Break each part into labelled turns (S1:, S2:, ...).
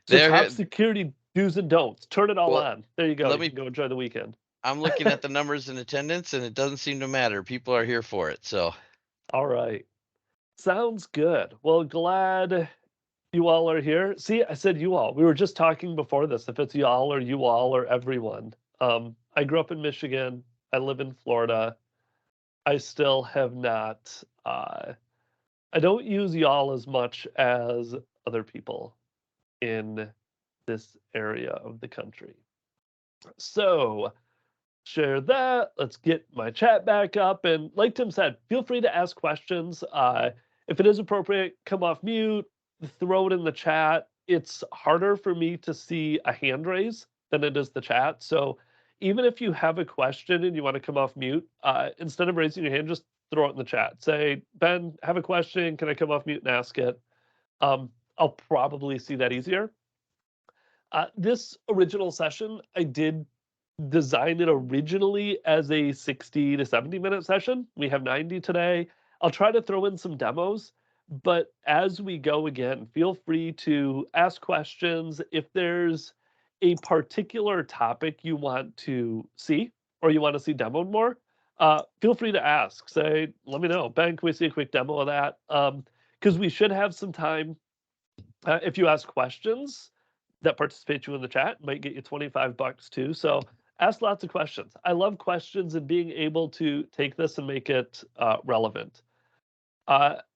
S1: So
S2: There,
S1: top security do's and don'ts. Turn it all
S2: well,
S1: on. There you go.
S2: let
S1: You
S2: me
S1: can go enjoy the weekend.
S2: I'm looking at the numbers in attendance, and it doesn't seem to matter. People are here for it. So,
S1: All right. Sounds good. Well, glad you all are here. See, I said you all. We were just talking before this, if it's y'all or you all or everyone. I grew up in Michigan. I live in Florida. I still have not, I don't use y'all as much as other people in this area of the country. So, share that. Let's get my chat back up. And like Tim said, feel free to ask questions. If it is appropriate, come off mute, throw it in the chat. It's harder for me to see a hand raise than it is the chat. So even if you have a question and you want to come off mute, instead of raising your hand, just throw it in the chat. Say, Ben, have a question. Can I come off mute and ask it? I'll probably see that easier. This original session, I did design it originally as a 60 to 70-minute session. We have 90 today. I'll try to throw in some demos, but as we go again, feel free to ask questions. If there's a particular topic you want to see or you want to see demoed more, feel free to ask. Say, let me know. Ben, can we see a quick demo of that? Because we should have some time. If you ask questions that participate you in the chat, might get you $25 too. So ask lots of questions. I love questions and being able to take this and make it relevant.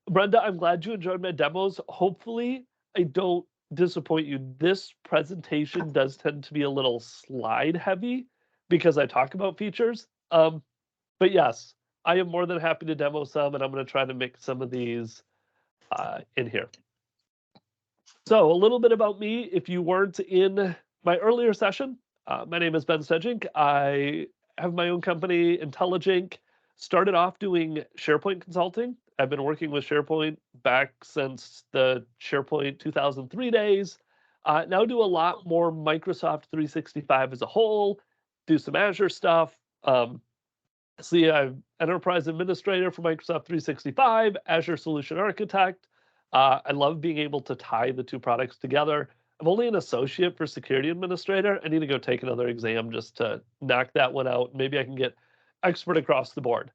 S1: Brenda, I'm glad you enjoyed my demos. Hopefully, I don't disappoint you. This presentation does tend to be a little slide heavy because I talk about features. But yes, I am more than happy to demo some, and I'm going to try to mix some of these in here. So a little bit about me, if you weren't in my earlier session, my name is Ben Stegink. I have my own company, Intelligink. Started off doing SharePoint consulting. I've been working with SharePoint back since the SharePoint 2003 days. Now do a lot more Microsoft 365 as a whole, do some Azure stuff. See, I'm enterprise administrator for Microsoft 365, Azure solution architect. I love being able to tie the two products together. I'm only an associate for security administrator. I need to go take another exam just to knock that one out. Maybe I can get expert across the board.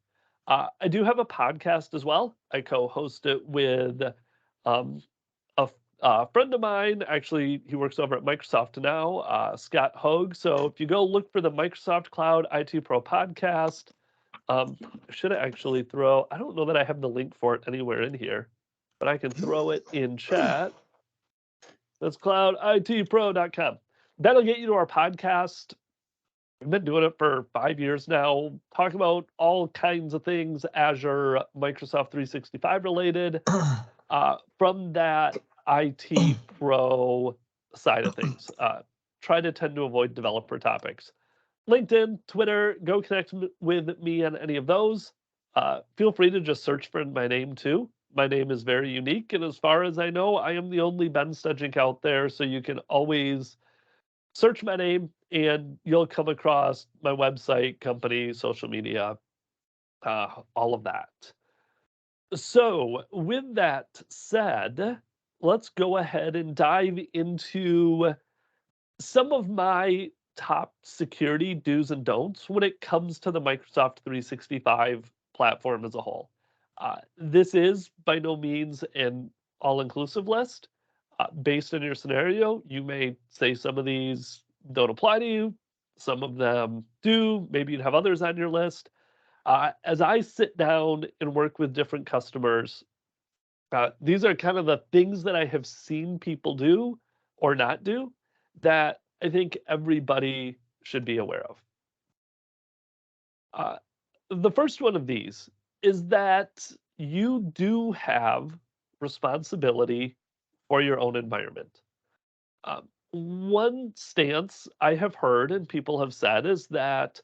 S1: I do have a podcast as well. I co-host it with um, a friend of mine. Actually, he works over at Microsoft now, Scott Hogue. So if you go look for the Microsoft Cloud IT Pro podcast, should I actually throw, I don't know that I have the link for it anywhere in here, but I can throw it in chat. That's clouditpro.com. That'll get you to our podcast. We've been doing it for 5 years now, talk about all kinds of things Azure, Microsoft 365 related, from that IT Pro side of things. Try to tend to avoid developer topics. LinkedIn, Twitter, go connect with me on any of those. Feel free to just search for my name too. My name is very unique, and as far as I know, I am the only Ben Stegink out there, so you can always search my name and you'll come across my website, company, social media, all of that. So, with that said, let's go ahead and dive into some of my top security do's and don'ts when it comes to the Microsoft 365 platform as a whole. This is by no means an all-inclusive list. Based on your scenario, you may say some of these don't apply to you, some of them do, maybe you'd have others on your list. As I sit down and work with different customers, these are kind of the things that I have seen people do or not do that I think everybody should be aware of. Uh, the first one of these is that you do have responsibility for your own environment. One stance I have heard and people have said is that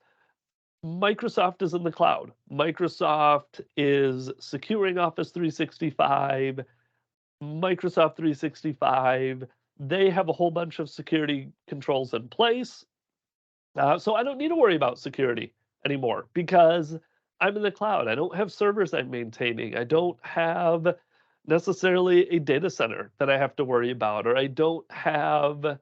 S1: Microsoft is in the cloud. Microsoft is securing Office 365. Microsoft 365, they have a whole bunch of security controls in place. So I don't need to worry about security anymore because I'm in the cloud. I don't have servers I'm maintaining. I don't have necessarily a data center that I have to worry about, or I don't have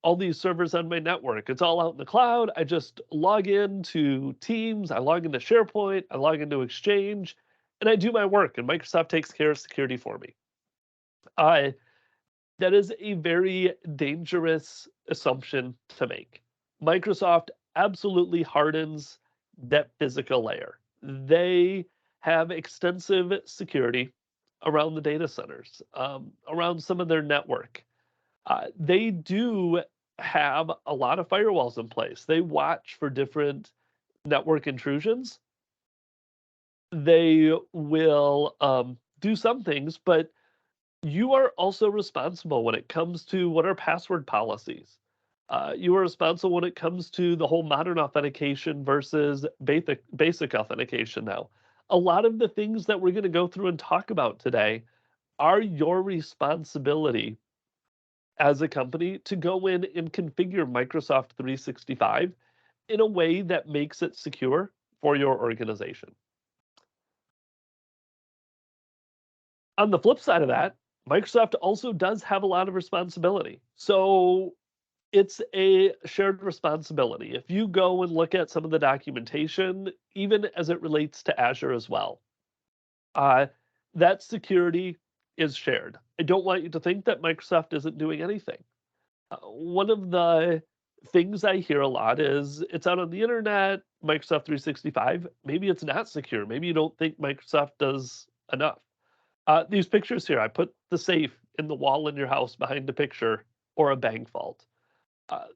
S1: all these servers on my network. It's all out in the cloud. I just log into Teams, I log into SharePoint, I log into Exchange, and I do my work, and Microsoft takes care of security for me. That is a very dangerous assumption to make. Microsoft absolutely hardens that physical layer. They have extensive security around the data centers, around some of their network. They do have a lot of firewalls in place. They watch for different network intrusions. They will do some things, but you are also responsible when it comes to what are password policies. You are responsible when it comes to the whole modern authentication versus basic authentication now. A lot of the things that we're going to go through and talk about today are your responsibility as a company to go in and configure Microsoft 365 in a way that makes it secure for your organization. On the flip side of that, Microsoft also does have a lot of responsibility. So it's a shared responsibility. If you go and look at some of the documentation, even as it relates to Azure as well, uh, that security is shared. I don't want you to think that Microsoft isn't doing anything. One of the things I hear a lot is it's out on the internet, Microsoft 365. Maybe it's not secure. Maybe you don't think Microsoft does enough. These pictures here, I put the safe in the wall in your house behind a picture or a bank vault.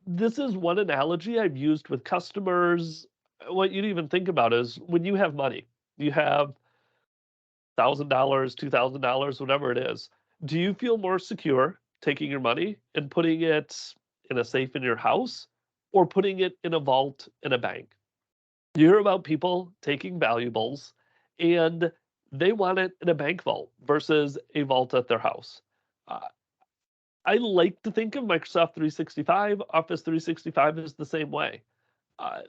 S1: This is one analogy I've used with customers. What you'd even think about is when you have money, you have $1,000, $2,000, whatever it is. Do you feel more secure taking your money and putting it in a safe in your house or putting it in a vault in a bank? You hear about people taking valuables and they want it in a bank vault versus a vault at their house. Uh, I like to think of Microsoft 365, Office 365 is the same way. Uh,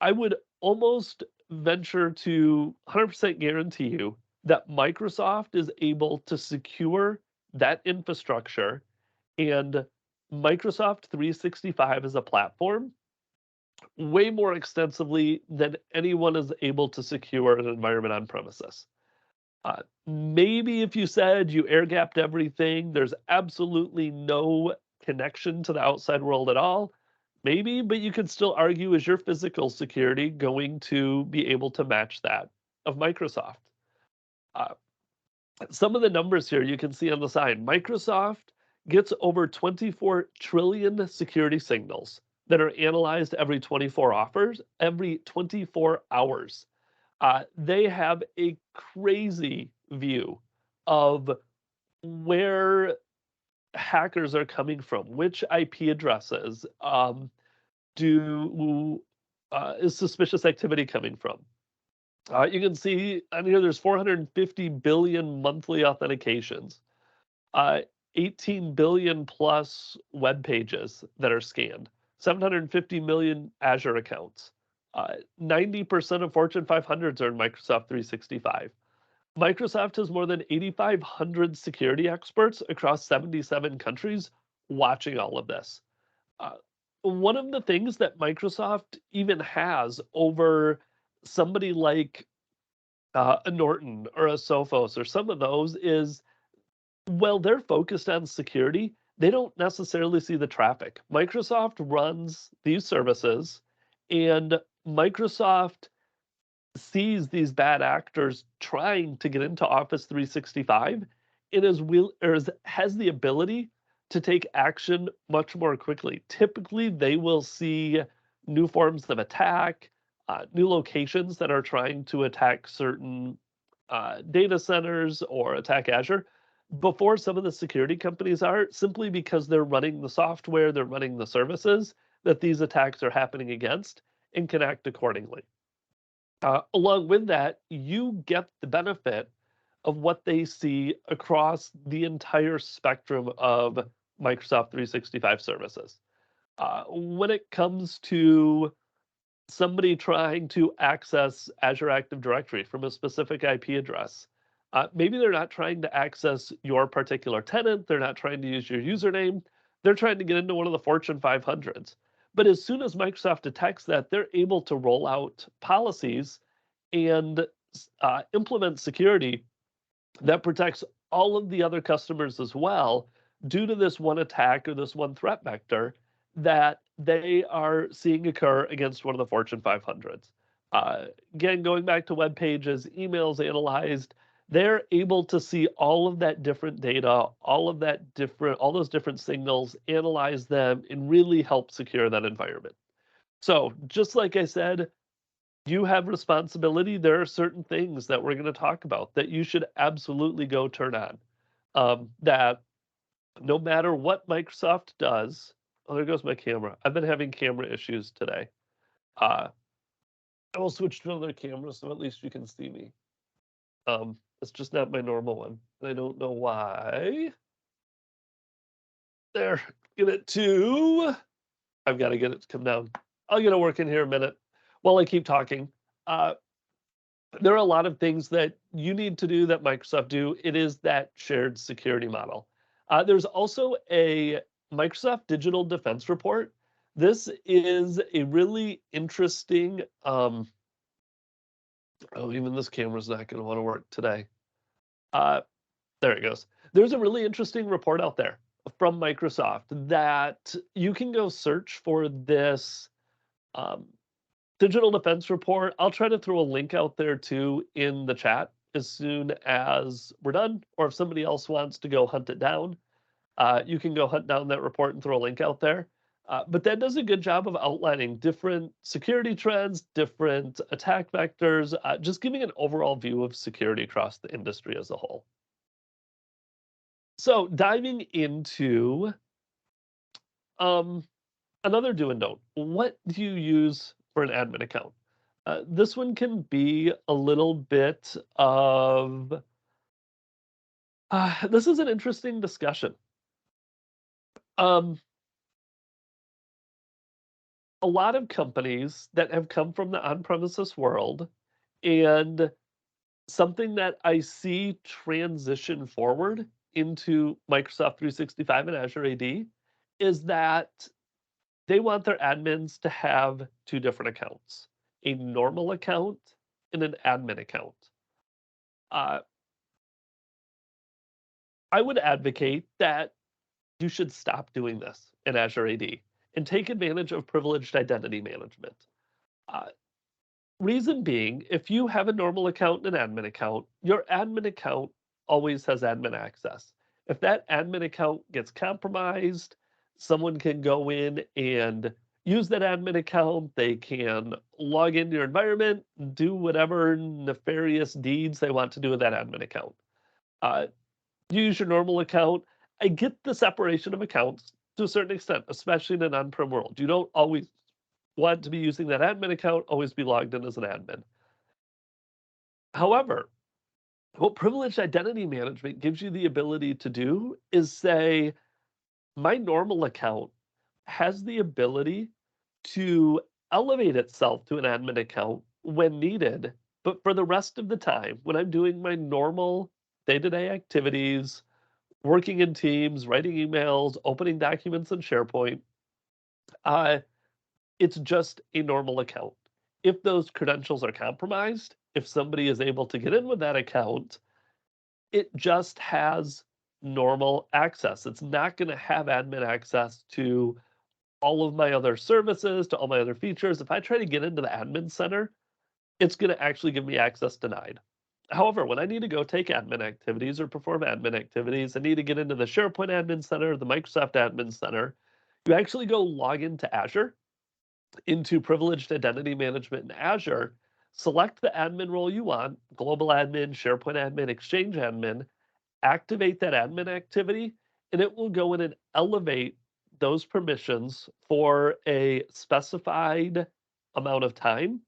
S1: I would almost venture to 100% guarantee you that Microsoft is able to secure that infrastructure and Microsoft 365 as a platform way more extensively than anyone is able to secure an environment on premises. Maybe if you said you air gapped everything, there's absolutely no connection to the outside world at all. Maybe, but you could still argue, is your physical security going to be able to match that of Microsoft? Uh, some of the numbers here you can see on the side. Microsoft gets over 24 trillion security signals that are analyzed every 24 hours. They have a crazy view of where hackers are coming from, which IP addresses is suspicious activity coming from. You can see on here there's 450 billion monthly authentications, uh, 18 billion plus web pages that are scanned, 750 million Azure accounts. 90% of Fortune 500s are in Microsoft 365. Microsoft has more than 8,500 security experts across 77 countries watching all of this. Uh, One of the things that Microsoft even has over somebody like a Norton or a Sophos or some of those is, well, they're focused on security. They don't necessarily see the traffic. Microsoft runs these services, and Microsoft sees these bad actors trying to get into Office 365 and has the ability to take action much more quickly. Typically, they will see new forms of attack, new locations that are trying to attack certain data centers or attack Azure before some of the security companies are, simply because they're running the software, they're running the services that these attacks are happening against and can act accordingly. Along with that, you get the benefit of what they see across the entire spectrum of Microsoft 365 services. When it comes to somebody trying to access Azure Active Directory from a specific IP address, Maybe they're not trying to access your particular tenant. They're not trying to use your username. They're trying to get into one of the Fortune 500s. But as soon as Microsoft detects that, they're able to roll out policies and implement security that protects all of the other customers as well due to this one attack or this one threat vector that they are seeing occur against one of the Fortune 500s. Again, going back to web pages, emails analyzed, they're able to see all of that different data, all those different signals, analyze them, and really help secure that environment. So, just like I said, you have responsibility. There are certain things that we're going to talk about that you should absolutely go turn on. That no matter what Microsoft does, oh, there goes my camera. I've been having camera issues today. I will switch to another camera so at least you can see me. It's just not my normal one. And I don't know why. There, get it to. I've got to get it to come down. I'll get it working here a minute while I keep talking. There are a lot of things that you need to do that Microsoft do. It is that shared security model. There's also a Microsoft Digital Defense Report. This is a really interesting. Oh, even this camera's not going to want to work today. There it goes. There's a really interesting report out there from Microsoft that you can go search for this Digital Defense Report. I'll try to throw a link out there too in the chat as soon as we're done, or if somebody else wants to go hunt it down, you can go hunt down that report and throw a link out there. But that does a good job of outlining different security trends, different attack vectors, just giving an overall view of security across the industry as a whole. So diving into another do and don't. What do you use for an admin account? This one can be a little bit of. This is an interesting discussion. A lot of companies that have come from the on-premises world, and something that I see transition forward into Microsoft 365 and Azure AD is that they want their admins to have two different accounts, a normal account and an admin account. I would advocate that you should stop doing this in Azure AD and take advantage of privileged identity management. Reason being, if you have a normal account and an admin account, your admin account always has admin access. If that admin account gets compromised, someone can go in and use that admin account. They can log into your environment, do whatever nefarious deeds they want to do with that admin account. Use your normal account. I get the separation of accounts to a certain extent, especially in an on-prem world. You don't always want to be using that admin account, always be logged in as an admin. However, what privileged identity management gives you the ability to do is say, my normal account has the ability to elevate itself to an admin account when needed, but for the rest of the time, when I'm doing my normal day-to-day activities, working in Teams, writing emails, opening documents in SharePoint, it's just a normal account. If those credentials are compromised, if somebody is able to get in with that account, it just has normal access. It's not going to have admin access to all of my other services, to all my other features. If I try to get into the admin center, it's going to actually give me access denied. However, when I need to go take admin activities or perform admin activities, I need to get into the SharePoint Admin Center, the Microsoft Admin Center. You actually go log into Azure, into Privileged Identity Management in Azure, select the admin role you want, Global Admin, SharePoint Admin, Exchange Admin, activate that admin activity, and it will go in and elevate those permissions for a specified amount of time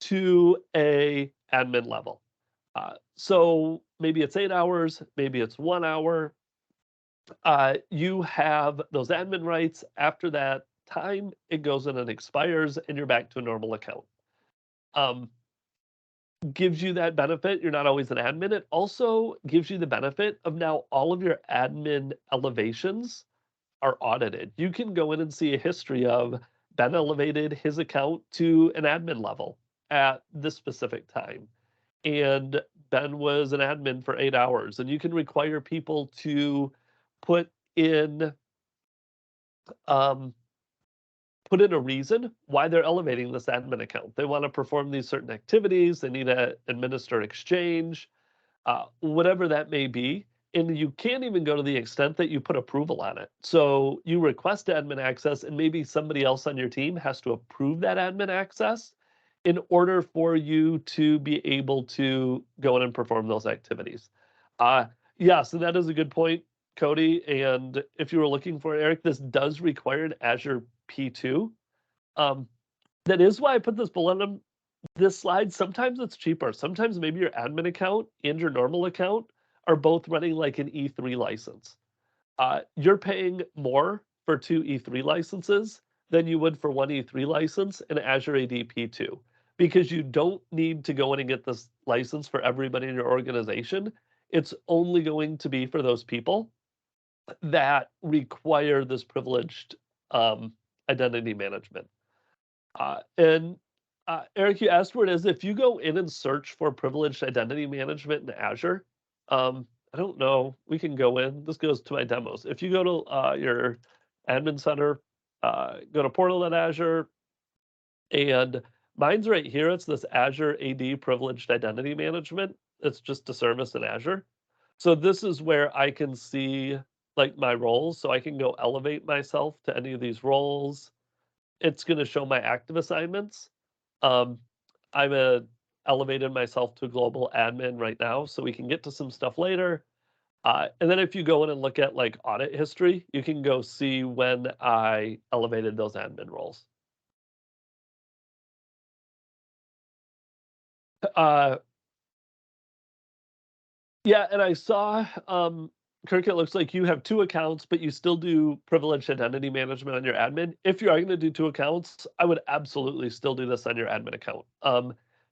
S1: to a admin level. So maybe it's 8 hours, maybe it's 1 hour. You have those admin rights. After that time, it goes in and expires, and you're back to a normal account. gives you that benefit. You're not always an admin. It also gives you the benefit of now all of your admin elevations are audited. You can go in and see a history of Ben elevated his account to an admin level at this specific time. And Ben was an admin for 8 hours. And you can require people to put in um, put in a reason why they're elevating this admin account. They want to perform these certain activities, they need to administer exchange, whatever that may be. And you can't even go to the extent that you put approval on it. So you request admin access, and maybe somebody else on your team has to approve that admin access in order for you to be able to go in and perform those activities. Yes, and that is a good point, Cody. And if you were looking for it, Eric, this does require an Azure P2. Um, that is why I put this bullet on this slide. Sometimes it's cheaper. Sometimes maybe your admin account and your normal account are both running like an E3 license. You're paying more for two E3 licenses than you would for one E3 license in Azure AD P2 because you don't need to go in and get this license for everybody in your organization. It's only going to be for those people that require this privileged identity management. And Eric, you asked where it is. If you go in and search for privileged identity management in Azure, I don't know. We can go in. This goes to my demos. If you go to your admin center, go to portal.azure, and mine's right here. It's this Azure AD privileged identity management. It's just a service in Azure. So this is where I can see like my roles. So I can go elevate myself to any of these roles. It's going to show my active assignments. Um, I'm elevated myself to global admin right now, so we can get to some stuff later. And then if you go in and look at like audit history, you can go see when I elevated those admin roles. Uh, yeah, and I saw, Kirk, it looks like you have two accounts, but you still do privileged identity management on your admin. If you are going to do two accounts, I would absolutely still do this on your admin account.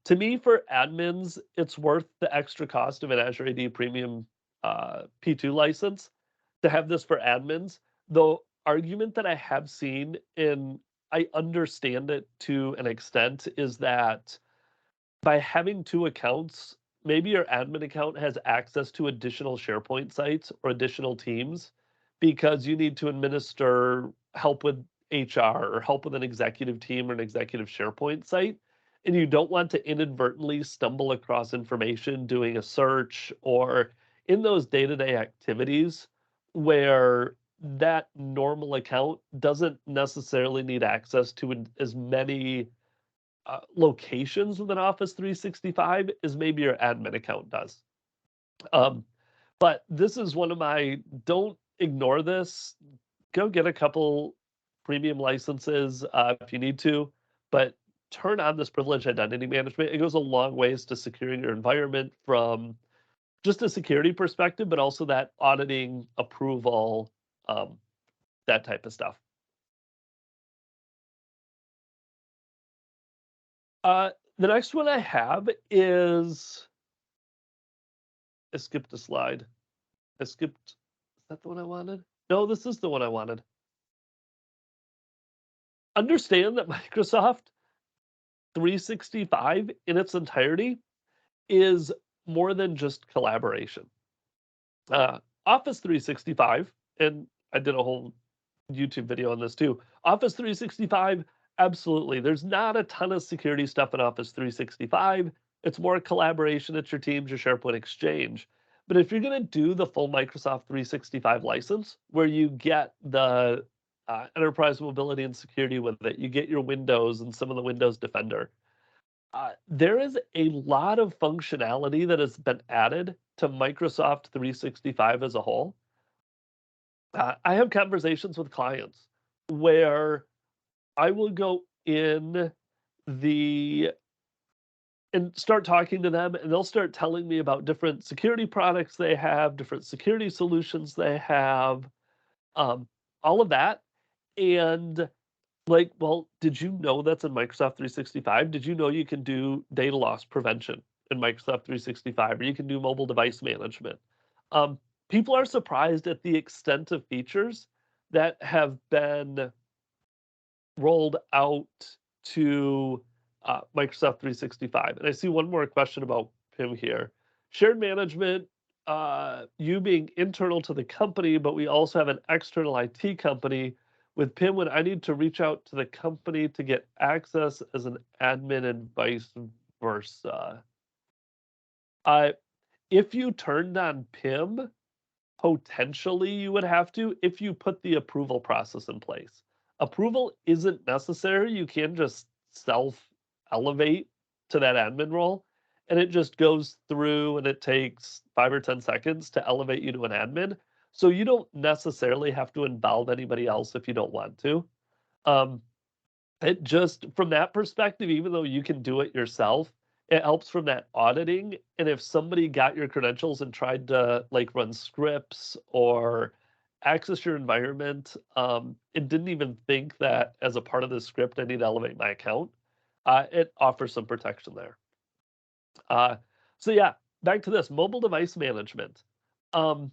S1: To me, for admins, it's worth the extra cost of an Azure AD Premium P2 license to have this for admins. The argument that I have seen, and I understand it to an extent, is that by having two accounts, maybe your admin account has access to additional SharePoint sites or additional teams because you need to administer help with HR or help with an executive team or an executive SharePoint site. And you don't want to inadvertently stumble across information doing a search or in those day to day activities where that normal account doesn't necessarily need access to as many locations within Office 365 as maybe your admin account does. But this is one of my, don't ignore this. Go get a couple premium licenses if you need to, but turn on this privileged identity management. It goes a long ways to securing your environment from just a security perspective, but also that auditing approval, that type of stuff. The next one I have is, I skipped a slide. Is that the one I wanted? No, this is the one I wanted. Understand that Microsoft 365 in its entirety is more than just collaboration. Office 365, and I did a whole YouTube video on this too. Office 365, absolutely. There's not a ton of security stuff in Office 365. It's more collaboration. It's your teams, your SharePoint Exchange. But if you're going to do the full Microsoft 365 license, where you get the enterprise mobility and security with it, you get your Windows and some of the Windows Defender. There is a lot of functionality that has been added to Microsoft 365 as a whole. I have conversations with clients where I will go in the and start talking to them, and they'll start telling me about different security products they have, different security solutions they have, um, all of that. And like, well, did you know that's in Microsoft 365? Did you know you can do data loss prevention in Microsoft 365, or you can do mobile device management. People are surprised at the extent of features that have been rolled out to Microsoft 365. And I see one more question about PIM here. Shared management, you being internal to the company, but we also have an external IT company. With PIM, when I need to reach out to the company to get access as an admin and vice versa. If you turned on PIM, potentially you would have to if you put the approval process in place. Approval isn't necessary. You can just self elevate to that admin role, and it just goes through and it takes 5 or 10 seconds to elevate you to an admin. So you don't necessarily have to involve anybody else if you don't want to. Um, it just, from that perspective, even though you can do it yourself, it helps from that auditing. And if somebody got your credentials and tried to like run scripts or access your environment, it didn't even think that as a part of the script, I need to elevate my account. It offers some protection there. Uh, so yeah, back to this mobile device management. Um,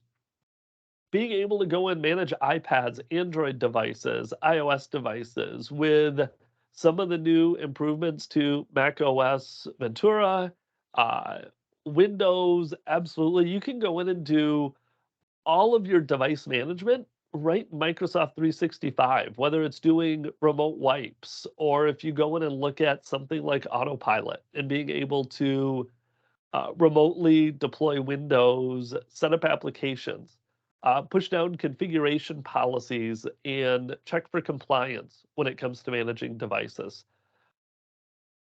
S1: Being able to go and manage iPads, Android devices, iOS devices with some of the new improvements to Mac OS Ventura, uh, Windows, absolutely. You can go in and do all of your device management right in Microsoft 365, whether it's doing remote wipes or if you go in and look at something like Autopilot and being able to remotely deploy Windows, set up applications, push down configuration policies, and check for compliance when it comes to managing devices.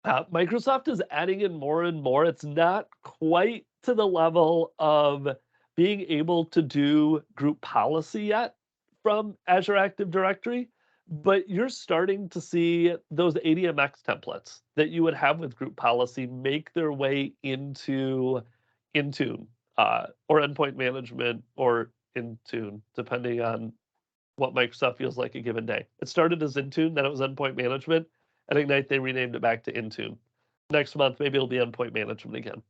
S1: Microsoft is adding in more and more. It's not quite to the level of being able to do group policy yet from Azure Active Directory, but you're starting to see those ADMX templates that you would have with group policy make their way into Intune or endpoint management or Intune, depending on what Microsoft feels like a given day. It started as Intune, then it was endpoint management. At Ignite, they renamed it back to Intune. Next month, maybe it'll be endpoint management again.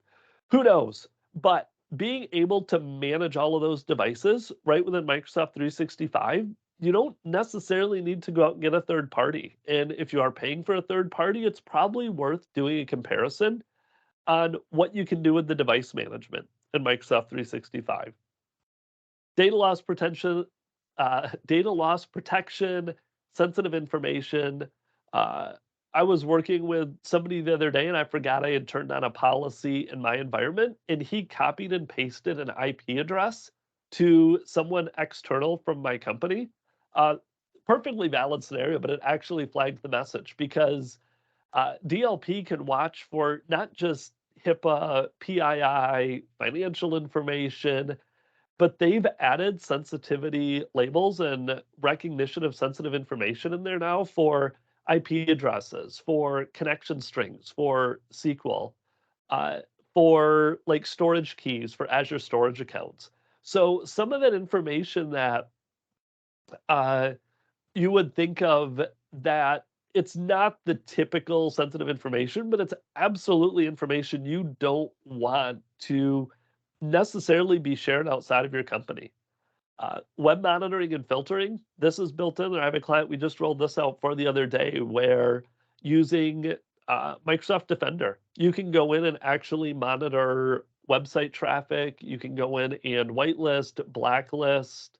S1: Who knows? But being able to manage all of those devices right within Microsoft 365, you don't necessarily need to go out and get a third party. And if you are paying for a third party, it's probably worth doing a comparison on what you can do with the device management in Microsoft 365. Data loss protection, sensitive information. I was working with somebody the other day and I forgot I had turned on a policy in my environment, and he copied and pasted an IP address to someone external from my company. Uh, Perfectly valid scenario, but it actually flagged the message because DLP can watch for not just HIPAA, PII, financial information, but they've added sensitivity labels and recognition of sensitive information in there now for IP addresses, for connection strings, for SQL, uh, for like storage keys for Azure storage accounts. So some of that information that uh, you would think of that it's not the typical sensitive information, but it's absolutely information you don't want to necessarily be shared outside of your company. Web monitoring and filtering, this is built in. I have a client we just rolled this out for the other day where using Microsoft Defender, you can go in and actually monitor website traffic. You can go in and whitelist, blacklist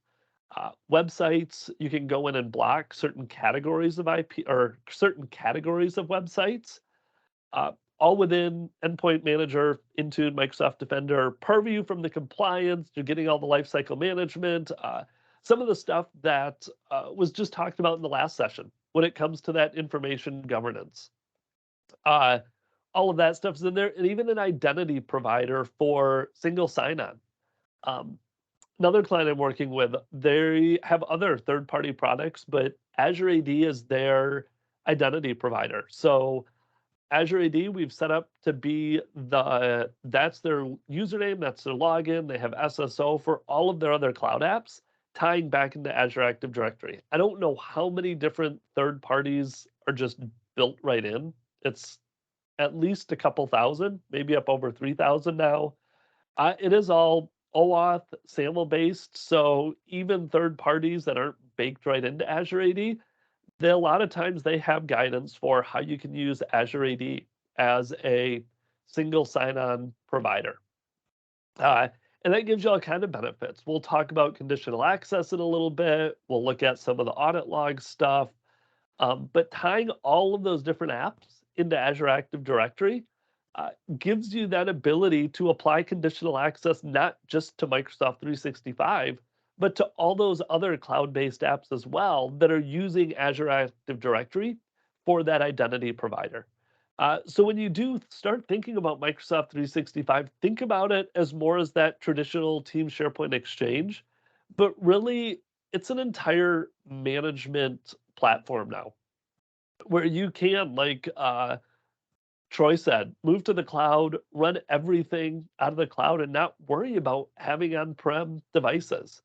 S1: websites. You can go in and block certain categories of IP or certain categories of websites. Uh, all within Endpoint Manager, Intune, Microsoft Defender, Purview from the compliance. You're getting all the lifecycle management. Some of the stuff that was just talked about in the last session when it comes to that information governance. Uh, all of that stuff is in there, and even an identity provider for single sign-on. Um, Another client I'm working with, they have other third-party products, but Azure AD is their identity provider. So Azure AD, we've set up to be that's their username, that's their login. They have SSO for all of their other cloud apps, tying back into Azure Active Directory. I don't know how many different third parties are just built right in. It's at least a couple thousand, maybe up over 3,000 now. It is all OAuth SAML based, so even third parties that aren't baked right into Azure AD, a lot of times they have guidance for how you can use Azure AD as a single sign-on provider. And that gives you all kind of benefits. We'll talk about conditional access in a little bit. We'll look at some of the audit log stuff. But tying all of those different apps into Azure Active Directory gives you that ability to apply conditional access not just to Microsoft 365, but to all those other cloud-based apps as well that are using Azure Active Directory for that identity provider. So when you do start thinking about Microsoft 365, think about it as more as that traditional Team SharePoint Exchange, but really it's an entire management platform now where you can, like Troy said, move to the cloud, run everything out of the cloud, and not worry about having on-prem devices.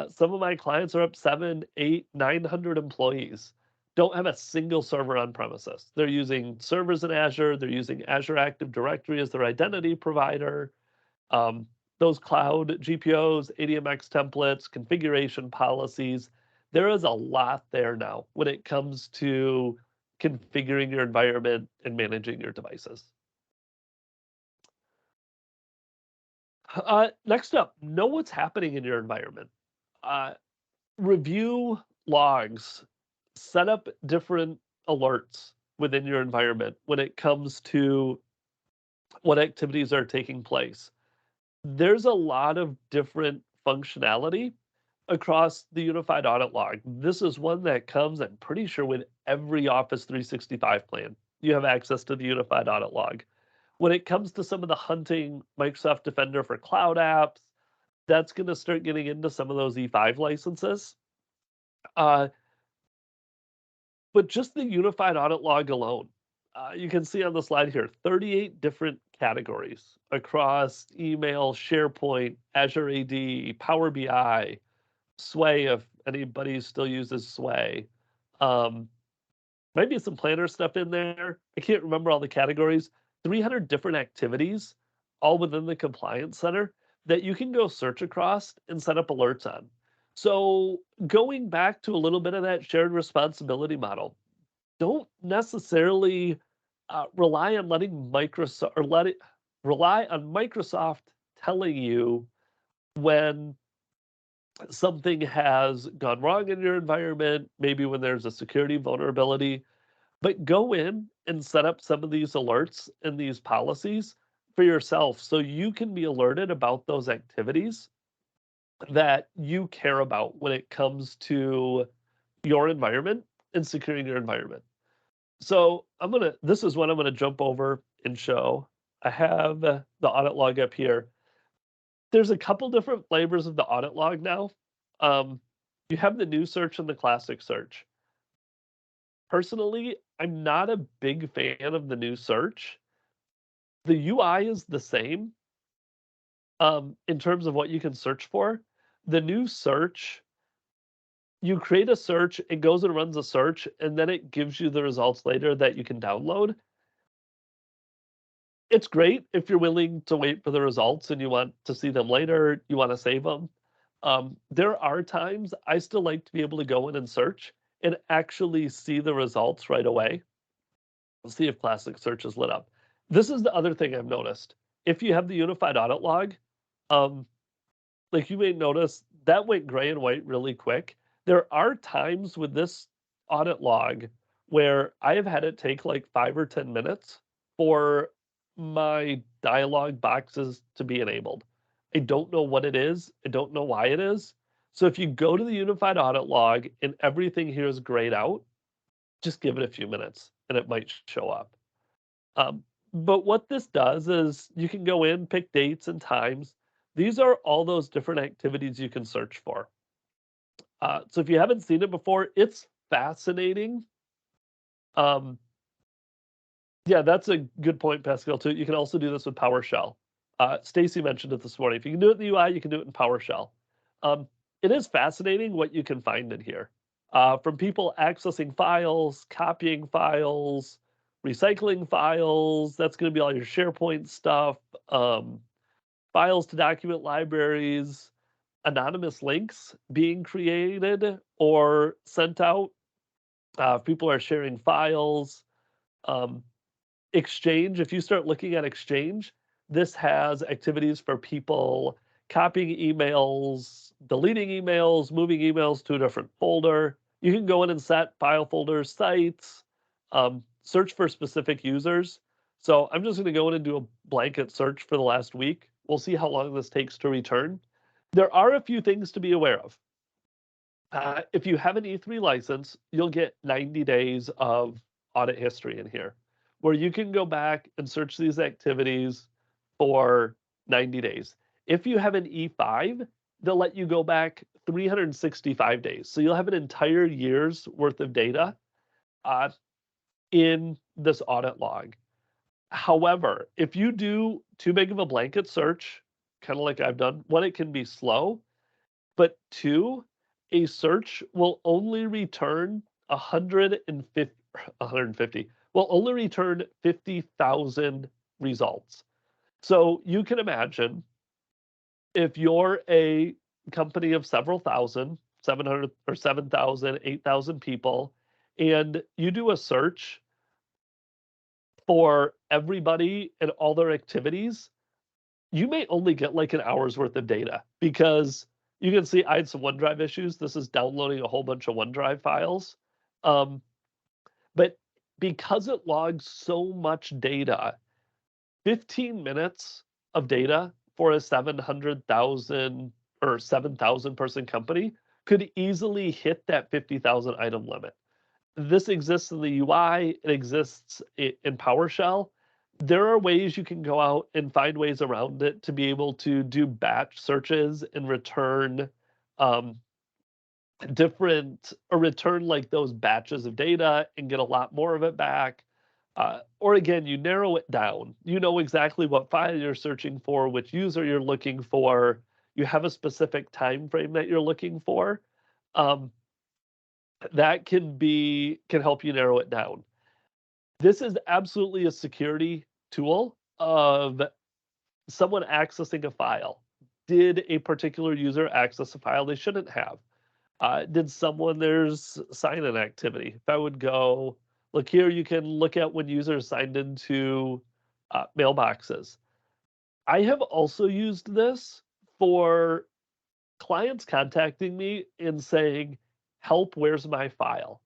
S1: Some of my clients are up 7, 8, 900 employees, don't have a single server on premises. They're using servers in Azure. They're using Azure Active Directory as their identity provider. Um, those cloud GPOs, ADMX templates, configuration policies. There is a lot there now when it comes to configuring your environment and managing your devices. Next up, know what's happening in your environment. Uh, Review logs, set up different alerts within your environment when it comes to what activities are taking place. There's a lot of different functionality across the unified audit log. This is one that comes, I'm pretty sure, with every Office 365 plan. You have access to the unified audit log. When it comes to some of the hunting Microsoft Defender for cloud apps, that's going to start getting into some of those E5 licenses. But just the unified audit log alone, you can see on the slide here, 38 different categories across email, SharePoint, Azure AD, Power BI, Sway, if anybody still uses Sway. Maybe some planner stuff in there. I can't remember all the categories. 300 different activities, all within the Compliance Center, that you can go search across and set up alerts on. So going back to a little bit of that shared responsibility model, don't necessarily rely on letting Microsoft or rely on Microsoft telling you when something has gone wrong in your environment, maybe when there's a security vulnerability, but go in and set up some of these alerts and these policies for yourself so you can be alerted about those activities that you care about when it comes to your environment and securing your environment. So this is what I'm gonna jump over and show. I have the audit log up here. There's a couple different flavors of the audit log now. You have the new search and the classic search. Personally, I'm not a big fan of the new search. The UI is the same in terms of what you can search for. The new search, you create a search, it goes and runs a search, and then it gives you the results later that you can download. It's great if you're willing to wait for the results and you want to see them later, you want to save them. There are times I still like to be able to go in and search and actually see the results right away. We'll see if classic search is lit up. This is the other thing I've noticed. If you have the unified audit log, like you may notice that went gray and white really quick. There are times with this audit log where I have had it take like 5 or 10 minutes for my dialog boxes to be enabled. I don't know what it is. I don't know why it is. So if you go to the unified audit log and everything here is grayed out, just give it a few minutes and it might show up. But what this does is you can go in, pick dates and times. These are all those different activities you can search for. So if you haven't seen it before, it's fascinating. Yeah, that's a good point, Pascal, too. You can also do this with PowerShell. Stacy mentioned it this morning. If you can do it in the UI, you can do it in PowerShell. It is fascinating what you can find in here. From people accessing files, copying files, recycling files. That's going to be all your SharePoint stuff, files to document libraries, anonymous links being created or sent out. If people are sharing files, um, Exchange, if you start looking at Exchange, this has activities for people copying emails, deleting emails, moving emails to a different folder. You can go in and set file folders, sites, search for specific users. So I'm just going to go in and do a blanket search for the last week. We'll see how long this takes to return. There are a few things to be aware of. If you have an E3 license, you'll get 90 days of audit history in here, where you can go back and search these activities for 90 days. If you have an E5, they'll let you go back 365 days. So you'll have an entire year's worth of data in this audit log. However, if you do too big of a blanket search, kind of like I've done, one, it can be slow, but two, a search will only return 150, will only return 50,000 results. So you can imagine if you're a company of several thousand, 700 or 7,000, 8,000 people, and you do a search for everybody and all their activities, you may only get like an hour's worth of data because you can see I had some OneDrive issues. This is downloading a whole bunch of OneDrive files. But because it logs so much data, 15 minutes of data for a 700,000 or 7,000 person company could easily hit that 50,000 item limit. This exists in the UI, it exists in PowerShell. There are ways you can go out and find ways around it to be able to do batch searches and return return like those batches of data and get a lot more of it back. Or again, you narrow it down. You know exactly what file you're searching for, which user you're looking for. You have a specific time frame that you're looking for. That can help you narrow it down. This is absolutely a security tool of someone accessing a file. Did a particular user access a file they shouldn't have? There's sign-in activity. If I would go, look here, you can look at when users signed into mailboxes. I have also used this for clients contacting me and saying, help, where's my file?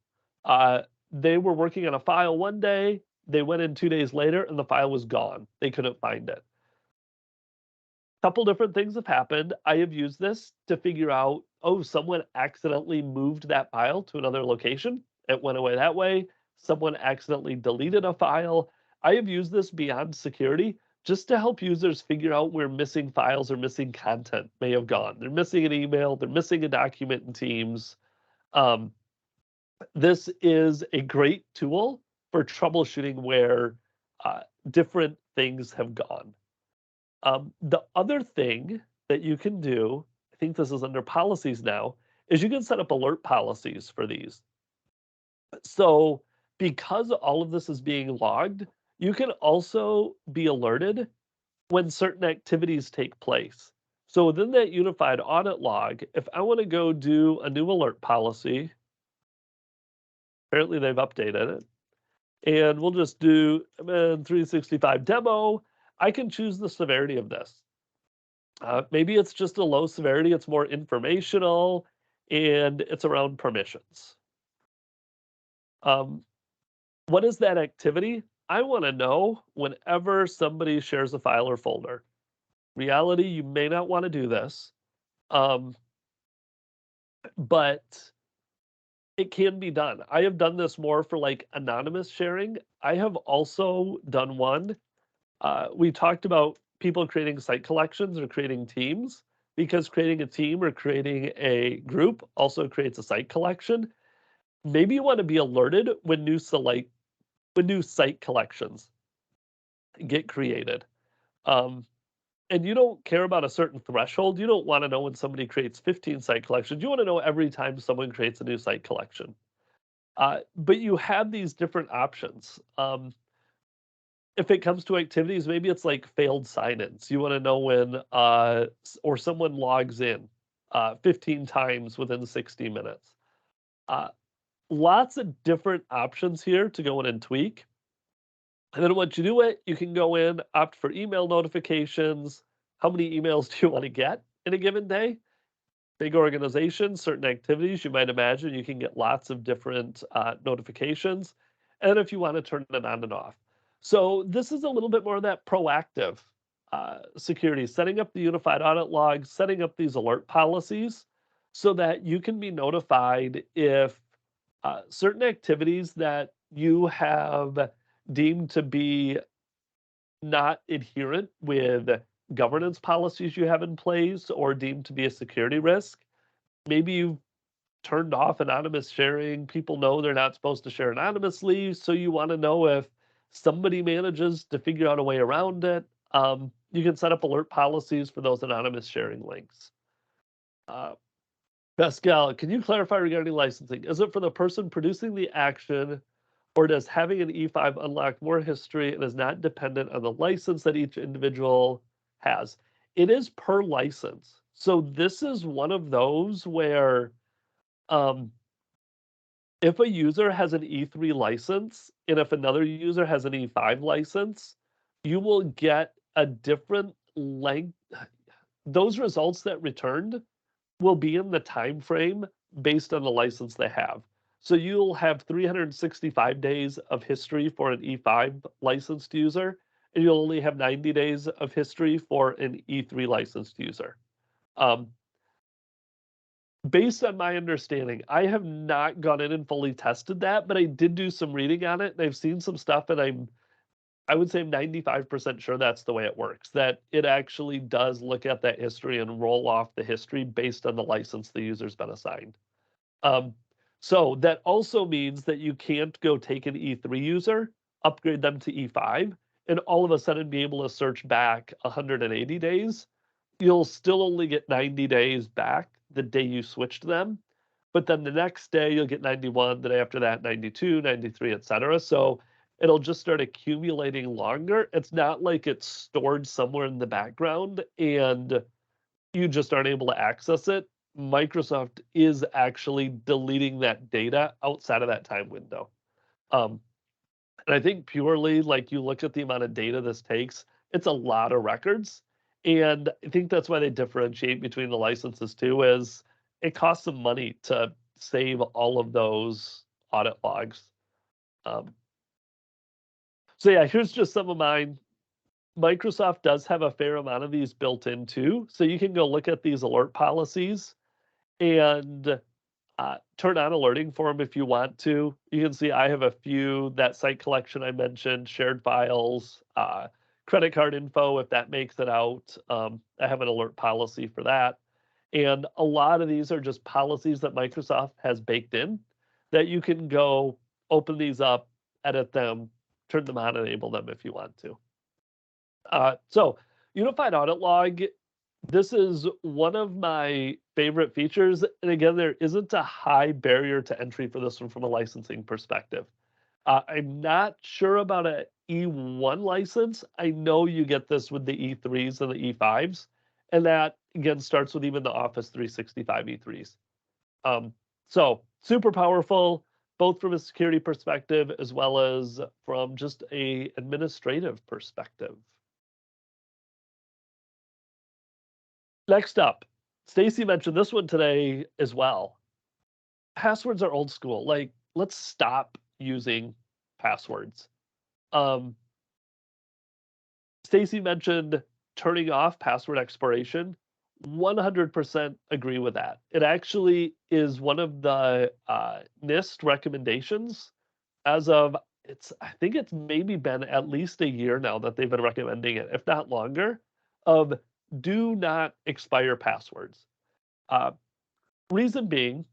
S1: They were working on a file one day, they went in 2 days later, and the file was gone. They couldn't find it. Couple different things have happened. I have used this to figure out, oh, someone accidentally moved that file to another location. It went away that way. Someone accidentally deleted a file. I have used this beyond security just to help users figure out where missing files or missing content may have gone. They're missing an email, they're missing a document in Teams. This is a great tool for troubleshooting where different things have gone. The other thing that you can do, I think this is under policies now, is you can set up alert policies for these. So because all of this is being logged, you can also be alerted when certain activities take place. So within that unified audit log, if I want to go do a new alert policy, apparently they've updated it, and we'll just do MN365 demo, I can choose the severity of this. Maybe it's just a low severity, it's more informational, and it's around permissions. What is that activity? I want to know whenever somebody shares a file or folder. Reality, you may not want to do this, but it can be done. I have done this more for like anonymous sharing. I have also done one. We talked about people creating site collections or creating teams, because creating a team or creating a group also creates a site collection. Maybe you want to be alerted when new site collections get created. And you don't care about a certain threshold. You don't want to know when somebody creates 15 site collections. You want to know every time someone creates a new site collection. But you have these different options. if it comes to activities, maybe it's like failed sign-ins. You want to know when or someone logs in 15 times within 60 minutes. Uh, Lots of different options here to go in and tweak. And then once you do it, you can go in, opt for email notifications. How many emails do you want to get in a given day? Big organizations, certain activities, you might imagine you can get lots of different notifications. And if you want to turn it on and off. So this is a little bit more of that proactive security, setting up the unified audit log, setting up these alert policies so that you can be notified if certain activities that you have deemed to be not adherent with governance policies you have in place or deemed to be a security risk. Maybe you've turned off anonymous sharing. People know they're not supposed to share anonymously. So you want to know if somebody manages to figure out a way around it. You can set up alert policies for those anonymous sharing links. Uh, Pascal, can you clarify regarding licensing? Is it for the person producing the action, or does having an E5 unlock more history and is not dependent on the license that each individual has? It is per license. So this is one of those where um, if a user has an E3 license and if another user has an E5 license, you will get a different length. Those results that returned will be in the time frame based on the license they have. So you'll have 365 days of history for an E5 licensed user, and you'll only have 90 days of history for an E3 licensed user. Um, Based on my understanding, I have not gone in and fully tested that, but I did do some reading on it, and I've seen some stuff, and I would say I'm 95% sure that's the way it works, that it actually does look at that history and roll off the history based on the license the user's been assigned. Um, so that also means that you can't go take an E3 user, upgrade them to E5, and all of a sudden be able to search back 180 days. You'll still only get 90 days back the day you switched them. But then the next day you'll get 91, the day after that 92, 93, etc. So it'll just start accumulating longer. It's not like it's stored somewhere in the background and you just aren't able to access it. Microsoft is actually deleting that data outside of that time window. Um, and I think purely like you look at the amount of data this takes, it's a lot of records. And I think that's why they differentiate between the licenses too, is it costs some money to save all of those audit logs. Um, so yeah, here's just some of mine. Microsoft does have a fair amount of these built in too. So you can go look at these alert policies and turn on alerting for them if you want to. You can see I have a few, that site collection I mentioned, shared files, credit card info, if that makes it out. I have an alert policy for that. And a lot of these are just policies that Microsoft has baked in that you can go open these up, edit them, turn them on, enable them if you want to. So Unified Audit Log, this is one of my favorite features. And again, there isn't a high barrier to entry for this one from a licensing perspective. I'm not sure about an E1 license. I know you get this with the E3s and the E5s. And that, again, starts with even the Office 365 E3s. So super powerful, both from a security perspective as well as from just a administrative perspective. Next up, Stacy mentioned this one today as well. Passwords are old school. Like, let's stop using passwords. Stacy mentioned turning off password expiration. 100% agree with that. It actually is one of the NIST recommendations as of I think it's maybe been at least a year now that they've been recommending it, if not longer, of do not expire passwords. Reason being,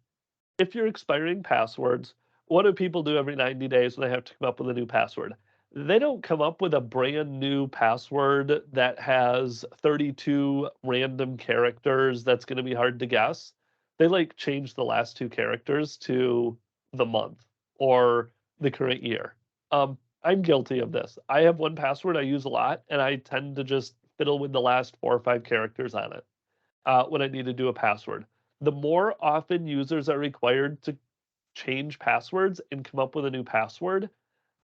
S1: if you're expiring passwords, what do people do every 90 days when they have to come up with a new password? They don't come up with a brand new password that has 32 random characters that's going to be hard to guess. They like change the last two characters to the month or the current year. I'm guilty of this. I have one password I use a lot, and I tend to just fiddle with the last 4 or 5 characters on it when I need to do a password. The more often users are required to change passwords and come up with a new password,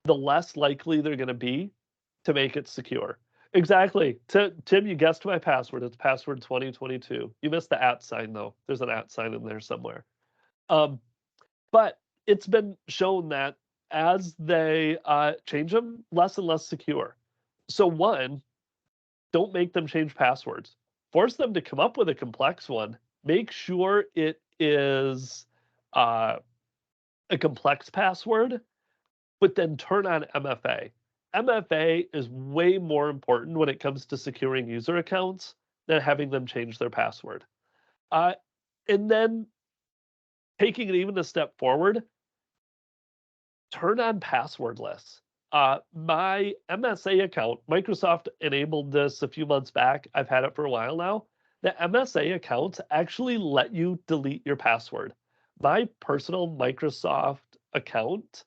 S1: the less likely they're going to be to make it secure. Exactly. Tim, you guessed my password. It's password 2022. You missed the @ sign, though. There's an @ sign in there somewhere. But it's been shown that as they change them, less and less secure. So one, don't make them change passwords. Force them to come up with a complex one. Make sure it is a complex password, but then turn on MFA. MFA is way more important when it comes to securing user accounts than having them change their password. And then taking it even a step forward, turn on Passwordless. My MSA account, Microsoft enabled this a few months back. I've had it for a while now. The MSA accounts actually let you delete your password. My personal Microsoft account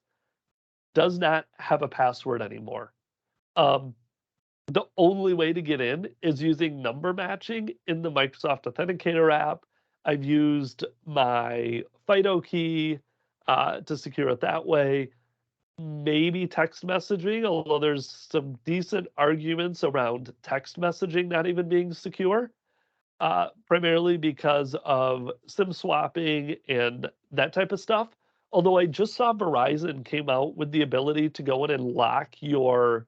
S1: does not have a password anymore. The only way to get in is using number matching in the Microsoft Authenticator app. I've used my FIDO key to secure it that way. Maybe text messaging, although there's some decent arguments around text messaging not even being secure, primarily because of SIM swapping and that type of stuff. Although I just saw Verizon came out with the ability to go in and lock your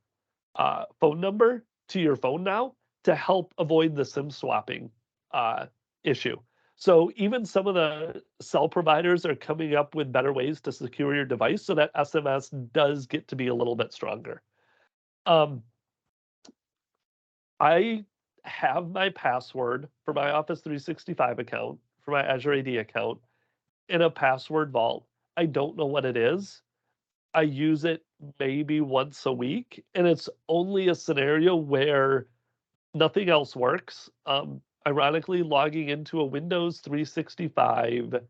S1: phone number to your phone now to help avoid the SIM swapping issue. So even some of the cell providers are coming up with better ways to secure your device so that SMS does get to be a little bit stronger. I have my password for my Office 365 account, for my Azure AD account, in a password vault. I don't know what it is. I use it maybe once a week, and it's only a scenario where nothing else works. Ironically, logging into a Windows 365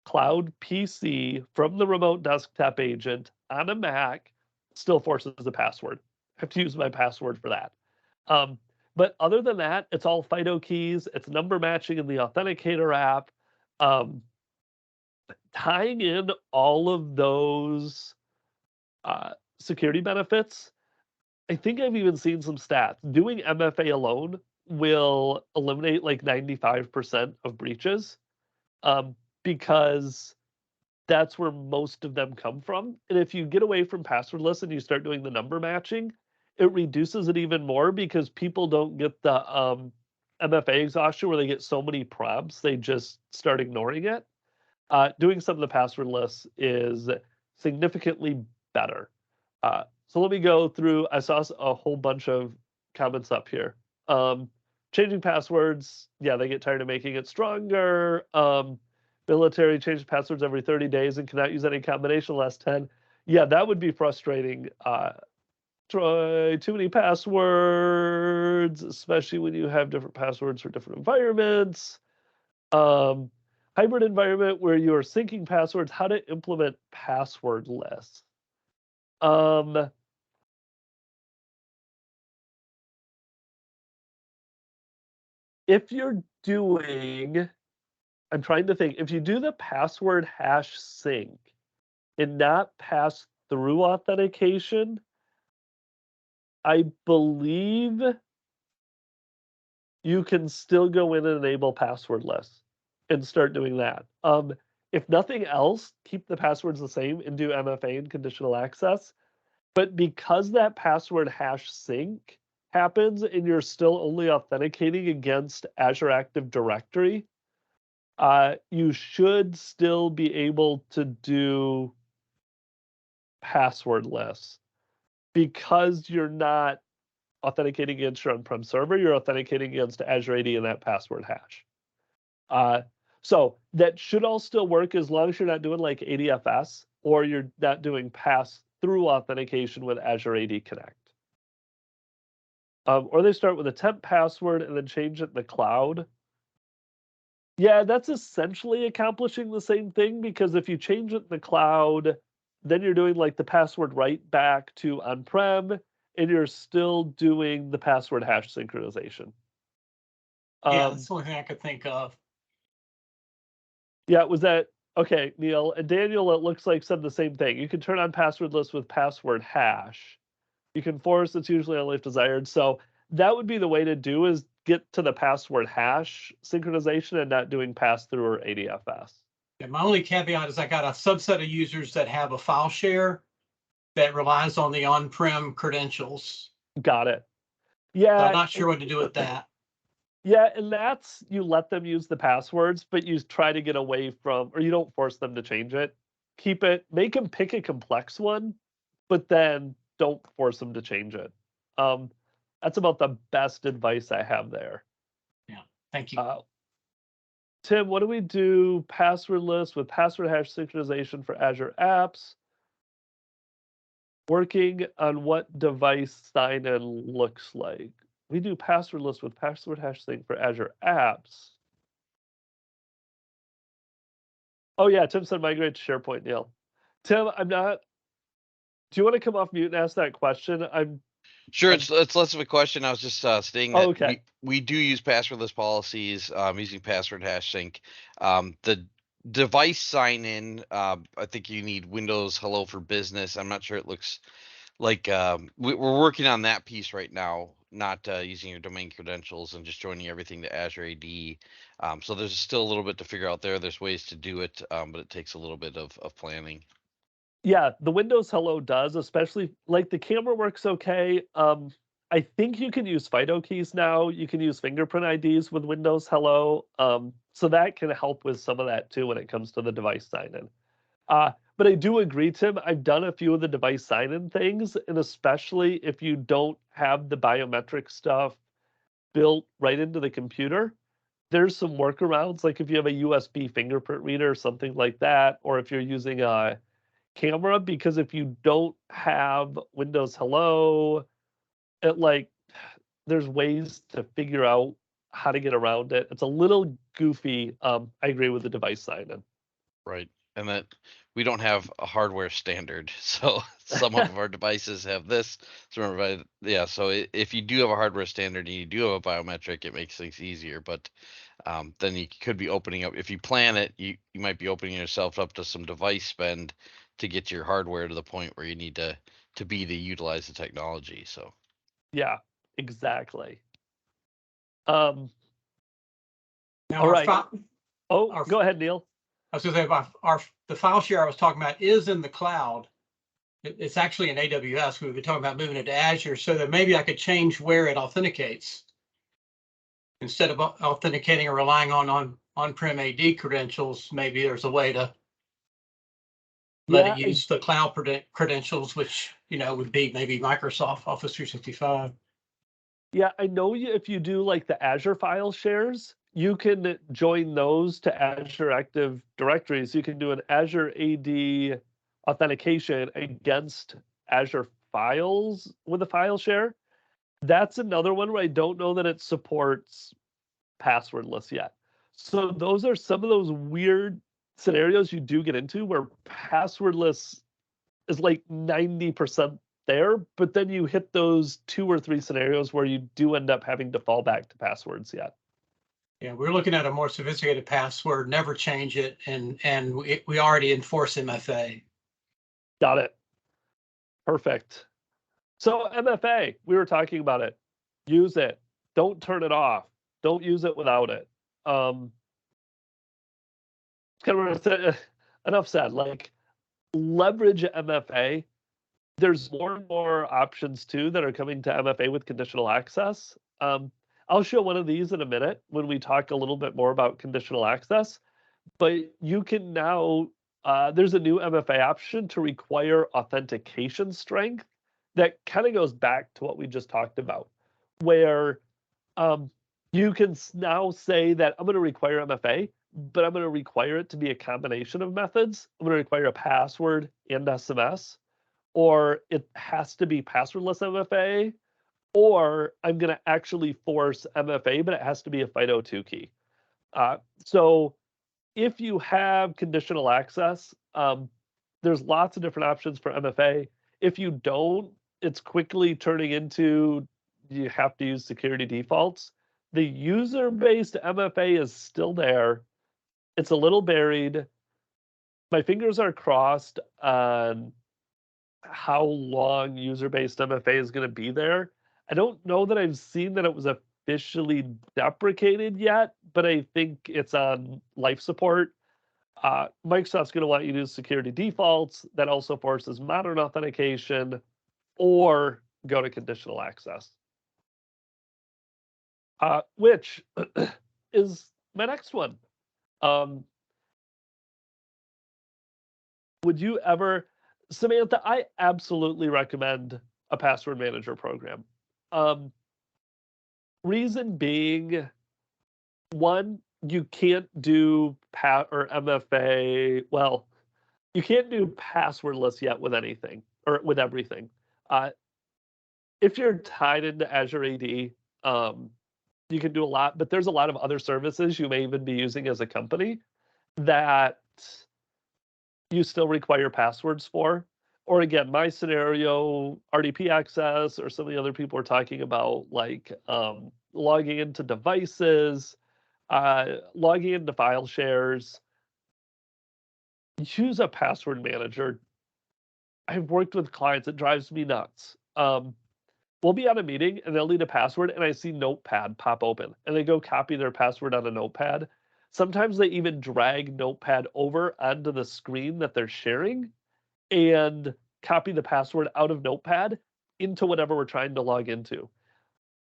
S1: cloud PC from the remote desktop agent on a Mac still forces a password. I have to use my password for that. But other than that, it's all FIDO keys. It's number matching in the Authenticator app. Tying in all of those security benefits, I think I've even seen some stats. Doing MFA alone will eliminate like 95% of breaches because that's where most of them come from. And if you get away from passwordless and you start doing the number matching, it reduces it even more because people don't get the MFA exhaustion where they get so many prompts, they just start ignoring it. Doing some of the passwordless is significantly better. So let me go through. I saw a whole bunch of comments up here. Changing passwords, yeah, they get tired of making it stronger. Military changes passwords every 30 days and cannot use any combination less 10. Yeah, that would be frustrating. Try too many passwords, especially when you have different passwords for different environments. Hybrid environment where you're syncing passwords, how to implement passwordless. If you're doing, I'm trying to think, if you do the password hash sync and not pass through authentication, I believe you can still go in and enable passwordless and start doing that. If nothing else, keep the passwords the same and do MFA and conditional access. But because that password hash sync happens and you're still only authenticating against Azure Active Directory, you should still be able to do passwordless because you're not authenticating against your on-prem server, you're authenticating against Azure AD and that password hash. So that should all still work as long as you're not doing like ADFS or you're not doing pass-through authentication with Azure AD Connect. Or they start with a temp password and then change it in the cloud. Yeah, that's essentially accomplishing the same thing because if you change it in the cloud, then you're doing like the password write back to on-prem, and you're still doing the password hash synchronization.
S3: Yeah, that's the only thing I could think of.
S1: Yeah, was that okay, Neil? And Daniel, it looks like said the same thing. You can turn on passwordless with password hash. You can force, it's usually only if desired. So that would be the way to do is get to the password hash synchronization and not doing pass-through or ADFS.
S3: Yeah, my only caveat is I got a subset of users that have a file share that relies on the on-prem credentials.
S1: Got it.
S3: So
S1: Yeah.
S3: I'm not sure what to do with that.
S1: Yeah, and that's you let them use the passwords, but you try to get away from, or you don't force them to change it. Keep it, make them pick a complex one, but then don't force them to change it. That's about the best advice I have there.
S3: Yeah, thank you.
S1: Tim, what do we do passwordless with password hash synchronization for Azure apps? Working on what device sign-in looks like. We do passwordless with password hash sync for Azure apps. Oh yeah, Tim said migrate to SharePoint, Neil. Tim, I'm not. Do you want to come off mute and ask that question?
S2: Sure, it's less of a question. I was just stating
S1: Oh,
S2: that
S1: okay.
S2: we do use passwordless policies using password hash sync. The device sign in, I think you need Windows Hello for Business. I'm not sure it looks like we're working on that piece right now, not using your domain credentials and just joining everything to Azure AD. So there's still a little bit to figure out there. There's ways to do it, but it takes a little bit of planning.
S1: Yeah, the Windows Hello does, especially like the camera works okay. I think you can use FIDO keys now. You can use fingerprint IDs with Windows Hello. So that can help with some of that too when it comes to the device sign-in. But I do agree, Tim. I've done a few of the device sign-in things, and especially if you don't have the biometric stuff built right into the computer, there's some workarounds. Like if you have a USB fingerprint reader or something like that, or if you're using a camera, because if you don't have Windows Hello, there's ways to figure out how to get around it. It's a little goofy. I agree with the device sign-in.
S2: Right. And that we don't have a hardware standard. So some of our devices have this. So if you do have a hardware standard and you do have a biometric, it makes things easier. But then you could be opening up, if you plan it, you might be opening yourself up to some device spend to get your hardware to the point where you need to utilize the technology. So
S1: yeah, exactly.
S3: Now
S1: all right. Go ahead, Neil.
S3: I was going to say the file share I was talking about is in the cloud. It's actually in AWS. We were talking about moving it to Azure, so that maybe I could change where it authenticates instead of authenticating or relying on on-prem AD credentials. Maybe there's a way to let it use the cloud credentials, which would be maybe Microsoft Office 365.
S1: Yeah, I know if you do like the Azure file shares, you can join those to Azure Active Directories. You can do an Azure AD authentication against Azure files with a file share. That's another one where I don't know that it supports passwordless yet. So those are some of those weird scenarios you do get into where passwordless is like 90% there, but then you hit those 2 or 3 scenarios where you do end up having to fall back to passwords yet.
S3: Yeah, we're looking at a more sophisticated password, never change it, and we already enforce MFA.
S1: Got it. Perfect. So MFA, we were talking about it. Use it. Don't turn it off. Don't use it without it. Kind of enough said. Like leverage MFA. There's more and more options too that are coming to MFA with conditional access. I'll show one of these in a minute when we talk a little bit more about conditional access. But you can now, there's a new MFA option to require authentication strength that kind of goes back to what we just talked about, where you can now say that I'm going to require MFA, but I'm going to require it to be a combination of methods. I'm going to require a password and SMS, or it has to be passwordless MFA, or I'm going to actually force MFA, but it has to be a FIDO2 key. So if you have conditional access, there's lots of different options for MFA. If you don't, it's quickly turning into you have to use security defaults. The user-based MFA is still there. It's a little buried. My fingers are crossed on how long user-based MFA is going to be there. I don't know that I've seen that it was officially deprecated yet, but I think it's on life support. Microsoft's going to want you to use security defaults. That also forces modern authentication or go to conditional access, which is my next one. Would you ever, Samantha, I absolutely recommend a password manager program. Reason being, one, you can't do or MFA. Well, you can't do passwordless yet with anything or with everything. If you're tied into Azure AD, you can do a lot, but there's a lot of other services you may even be using as a company that you still require passwords for. Or again, my scenario, RDP access, or some of the other people are talking about, like logging into devices, logging into file shares. Use a password manager. I've worked with clients, it drives me nuts. We'll be on a meeting and they'll need a password, and I see Notepad pop open, and they go copy their password on a Notepad. Sometimes they even drag Notepad over onto the screen that they're sharing and copy the password out of Notepad into whatever we're trying to log into.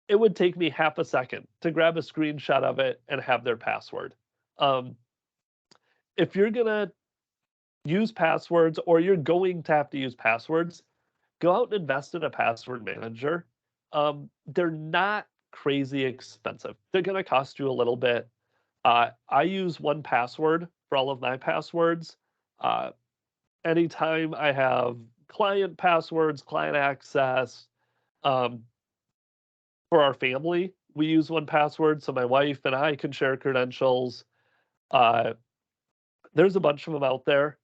S1: It would take me half a second to grab a screenshot of it and have their password. If you're going to use passwords, or you're going to have to use passwords, go out and invest in a password manager. They're not crazy expensive. They're going to cost you a little bit. I use 1Password for all of my passwords. Anytime I have client passwords, client access, for our family, we use 1Password, so my wife and I can share credentials. There's a bunch of them out there.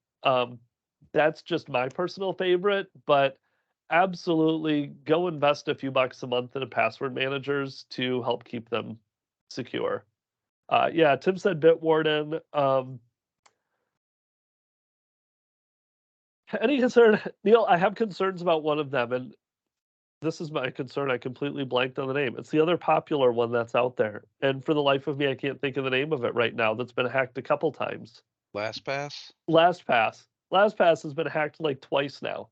S1: That's just my personal favorite, but absolutely go invest a few bucks a month in password managers to help keep them secure. Yeah, Tim said Bitwarden. Any concern, Neil? I have concerns about one of them, and this is my concern. I completely blanked on the name. It's the other popular one that's out there, and for the life of me, I can't think of the name of it right now. That's been hacked a couple times.
S2: LastPass.
S1: LastPass has been hacked like twice now.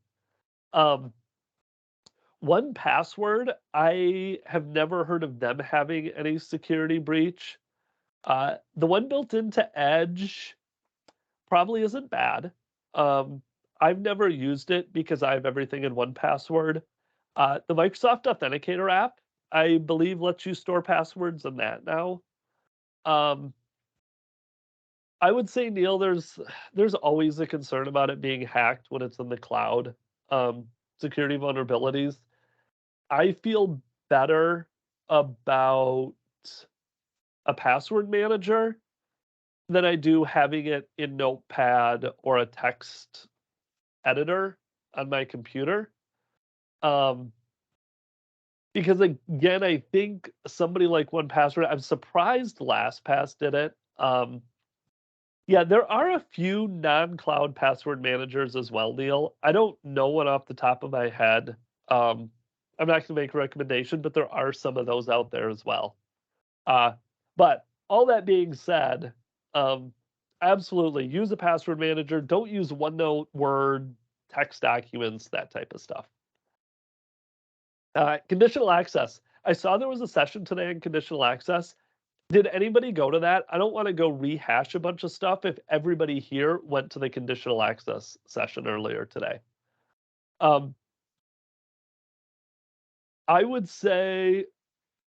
S1: 1Password, I have never heard of them having any security breach. The one built into Edge probably isn't bad. I've never used it because I have everything in 1Password. The Microsoft Authenticator app, I believe, lets you store passwords in that now. I would say, Neil, there's always a concern about it being hacked when it's in the cloud. Security vulnerabilities. I feel better about a password manager than I do having it in Notepad or a text editor on my computer. Because again, I think somebody like 1Password, I'm surprised LastPass did it. Yeah, there are a few non-cloud password managers as well, Neil. I don't know one off the top of my head. I'm not going to make a recommendation, but there are some of those out there as well. But all that being said, absolutely use a password manager. Don't use OneNote, Word, text documents, that type of stuff. Conditional access. I saw there was a session today on conditional access. Did anybody go to that? I don't want to go rehash a bunch of stuff if everybody here went to the conditional access session earlier today. I would say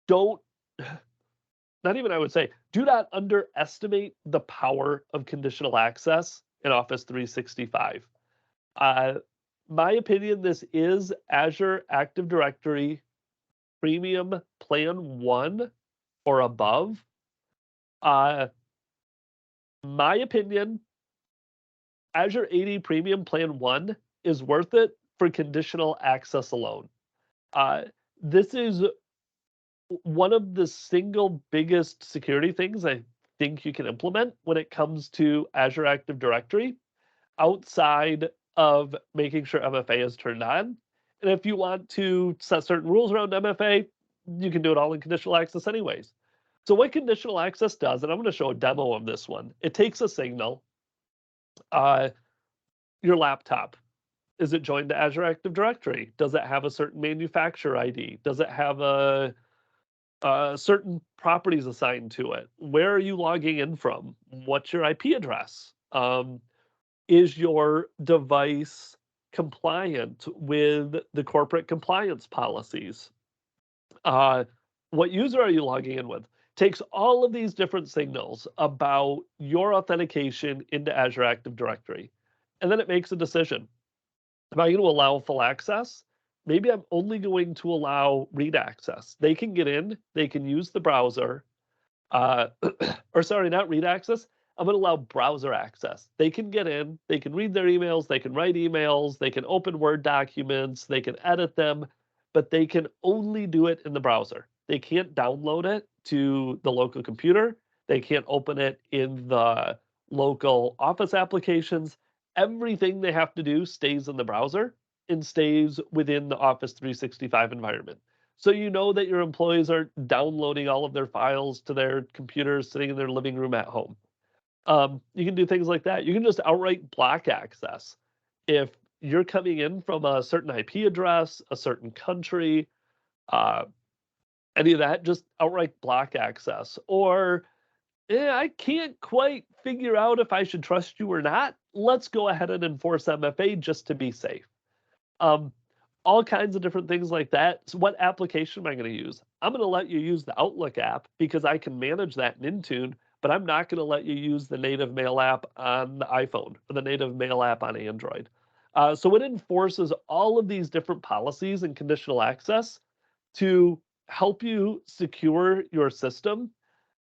S1: not even I would say, do not underestimate the power of conditional access in Office 365. My opinion, this is Azure Active Directory Premium Plan 1 or above. My opinion, Azure AD Premium Plan 1 is worth it for conditional access alone. This is one of the single biggest security things I think you can implement when it comes to Azure Active Directory, outside of making sure MFA is turned on. And if you want to set certain rules around MFA, you can do it all in conditional access anyways. So what conditional access does, and I'm going to show a demo of this one, it takes a signal, your laptop. Is it joined to Azure Active Directory? Does it have a certain manufacturer ID? Does it have a certain properties assigned to it? Where are you logging in from? What's your IP address? Is your device compliant with the corporate compliance policies? What user are you logging in with? Takes all of these different signals about your authentication into Azure Active Directory, and then it makes a decision. Am I going to allow full access? Maybe I'm only going to allow read access. They can get in, they can use the browser, or sorry, not read access. I'm going to allow browser access. They can get in, they can read their emails, they can write emails, they can open Word documents, they can edit them, but they can only do it in the browser. They can't download it to the local computer. They can't open it in the local Office applications. Everything they have to do stays in the browser and stays within the Office 365 environment. So you know that your employees aren't downloading all of their files to their computers sitting in their living room at home. You can do things like that. You can just outright block access. If you're coming in from a certain IP address, a certain country, any of that, just outright block access. Or, I can't quite figure out if I should trust you or not. Let's go ahead and enforce MFA just to be safe. All kinds of different things like that. So what application am I going to use? I'm going to let you use the Outlook app because I can manage that in Intune, but I'm not going to let you use the native mail app on the iPhone or the native mail app on Android. So it enforces all of these different policies and conditional access to help you secure your system.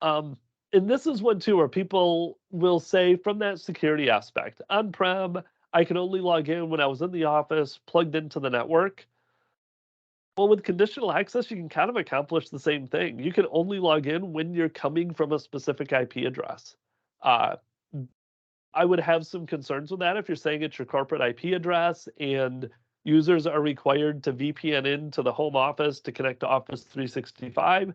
S1: And this is one too where people will say from that security aspect, on-prem, I can only log in when I was in the office, plugged into the network. Well, with conditional access, you can kind of accomplish the same thing. You can only log in when you're coming from a specific IP address. I would have some concerns with that if you're saying it's your corporate IP address and users are required to VPN into the home office to connect to Office 365.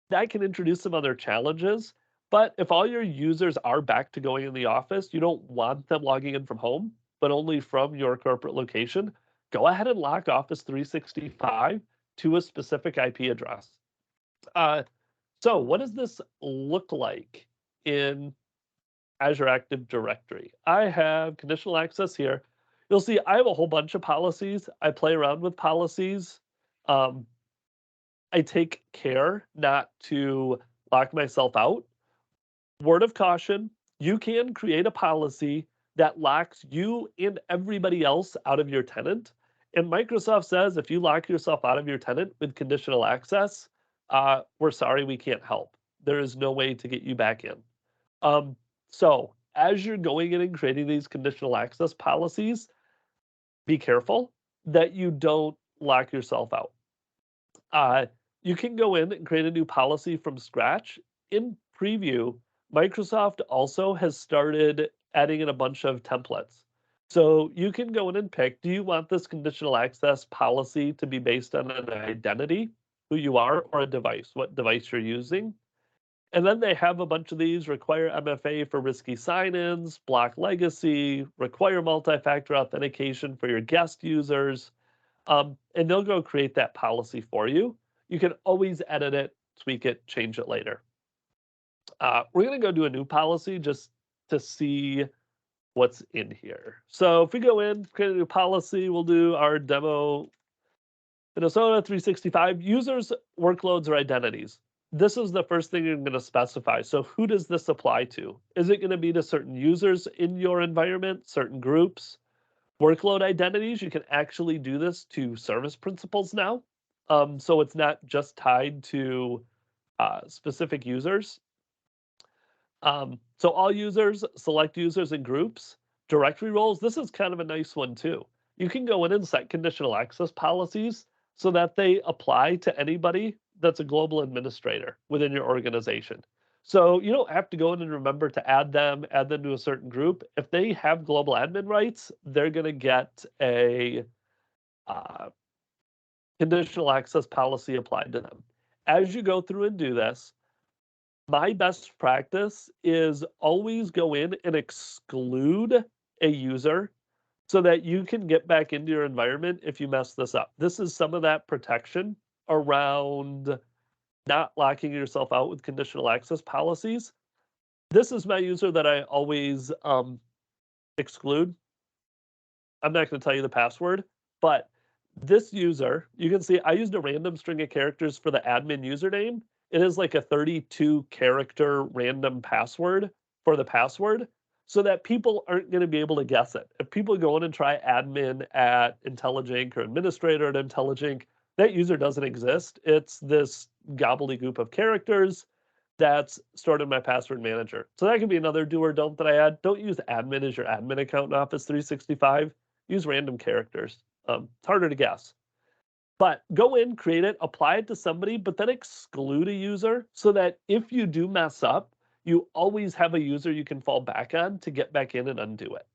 S1: That can introduce some other challenges. But if all your users are back to going in the office, you don't want them logging in from home, but only from your corporate location, go ahead and lock Office 365 to a specific IP address. So what does this look like in Azure Active Directory? I have conditional access here. You'll see I have a whole bunch of policies. I play around with policies. I take care not to lock myself out. Word of caution, you can create a policy that locks you and everybody else out of your tenant. And Microsoft says if you lock yourself out of your tenant with conditional access, we're sorry, we can't help. There is no way to get you back in. So as you're going in and creating these conditional access policies, be careful that you don't lock yourself out. You can go in and create a new policy from scratch. In preview, Microsoft also has started adding in a bunch of templates. So you can go in and pick, do you want this conditional access policy to be based on an identity, who you are, or a device, what device you're using? And then they have a bunch of these: require MFA for risky sign-ins, block legacy, require multi-factor authentication for your guest users. And they'll go create that policy for you. You can always edit it, tweak it, change it later. We're going to go do a new policy just to see what's in here. So if we go in, create a new policy, we'll do our demo. Minnesota 365, users, workloads, or identities. This is the first thing you're going to specify. So who does this apply to? Is it going to be to certain users in your environment, certain groups? Workload identities, you can actually do this to service principals now. So it's not just tied to specific users. So all users, select users and groups. directory roles, this is kind of a nice one too. You can go in and set conditional access policies so that they apply to anybody that's a global administrator within your organization. So you don't have to go in and remember to add them to a certain group. If they have global admin rights, they're going to get a conditional access policy applied to them. As you go through and do this, my best practice is always go in and exclude a user so that you can get back into your environment if you mess this up. This is some of that protection around not locking yourself out with conditional access policies. This is my user that I always exclude. I'm not going to tell you the password, but this user, you can see I used a random string of characters for the admin username. It is like a 32 character random password for the password so that people aren't going to be able to guess it. If people go in and try admin at IntelliJink or administrator at IntelliJink, that user doesn't exist. It's this gobbledygook of characters that's stored in my password manager. So that could be another do or don't that I add. Don't use admin as your admin account in Office 365. Use random characters. It's harder to guess. But go in, create it, apply it to somebody, but then exclude a user so that if you do mess up, you always have a user you can fall back on to get back in and undo it.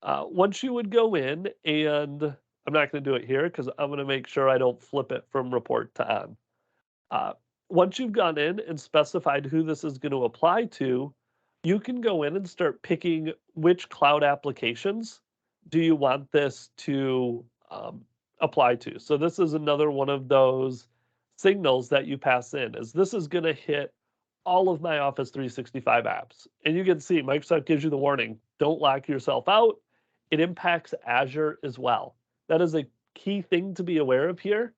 S1: Once you would go in, and I'm not going to do it here because I'm going to make sure I don't flip it from report to on. Once you've gone in and specified who this is going to apply to, you can go in and start picking which cloud applications do you want this to apply to. So this is another one of those signals that you pass in, is this is going to hit all of my Office 365 apps. And you can see Microsoft gives you the warning, don't lock yourself out. It impacts Azure as well. That is a key thing to be aware of here.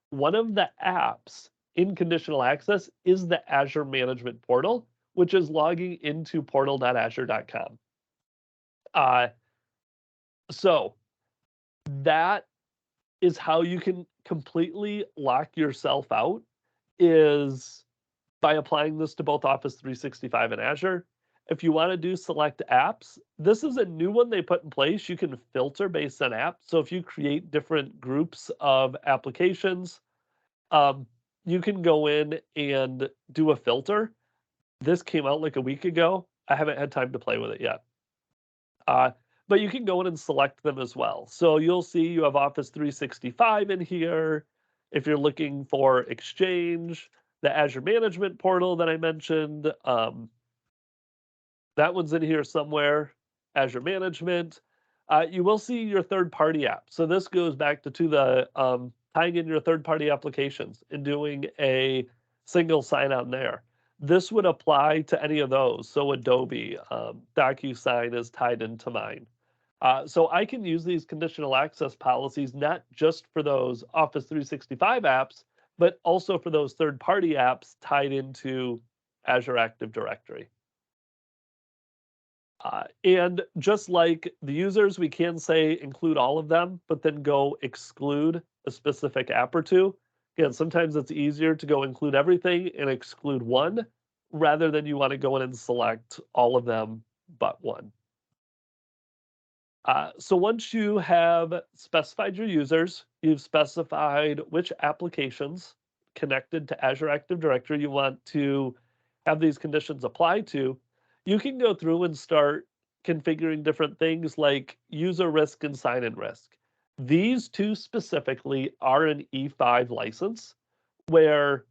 S1: One of the apps in conditional access is the Azure Management Portal, which is logging into portal.azure.com. So that is how you can completely lock yourself out, is by applying this to both Office 365 and Azure. If you want to do select apps, this is a new one they put in place. You can filter based on app. So if you create different groups of applications, you can go in and do a filter. This came out like a week ago. I haven't had time to play with it yet. But you can go in and select them as well. So you'll see you have Office 365 in here. If you're looking for Exchange, the Azure Management Portal that I mentioned, that one's in here somewhere, Azure Management. You will see your third-party app. So this goes back to the tying in your third-party applications and doing a single sign-on there. This would apply to any of those. So Adobe, DocuSign is tied into mine. So I can use these conditional access policies not just for those Office 365 apps, but also for those third-party apps tied into Azure Active Directory. And just like the users, we can say include all of them, but then go exclude a specific app or two. Again, sometimes it's easier to go include everything and exclude one, rather than you want to go in and select all of them but one. So once you have specified your users, you've specified which applications connected to Azure Active Directory you want to have these conditions apply to, you can go through and start configuring different things like user risk and sign-in risk. These two specifically are an E5 license, where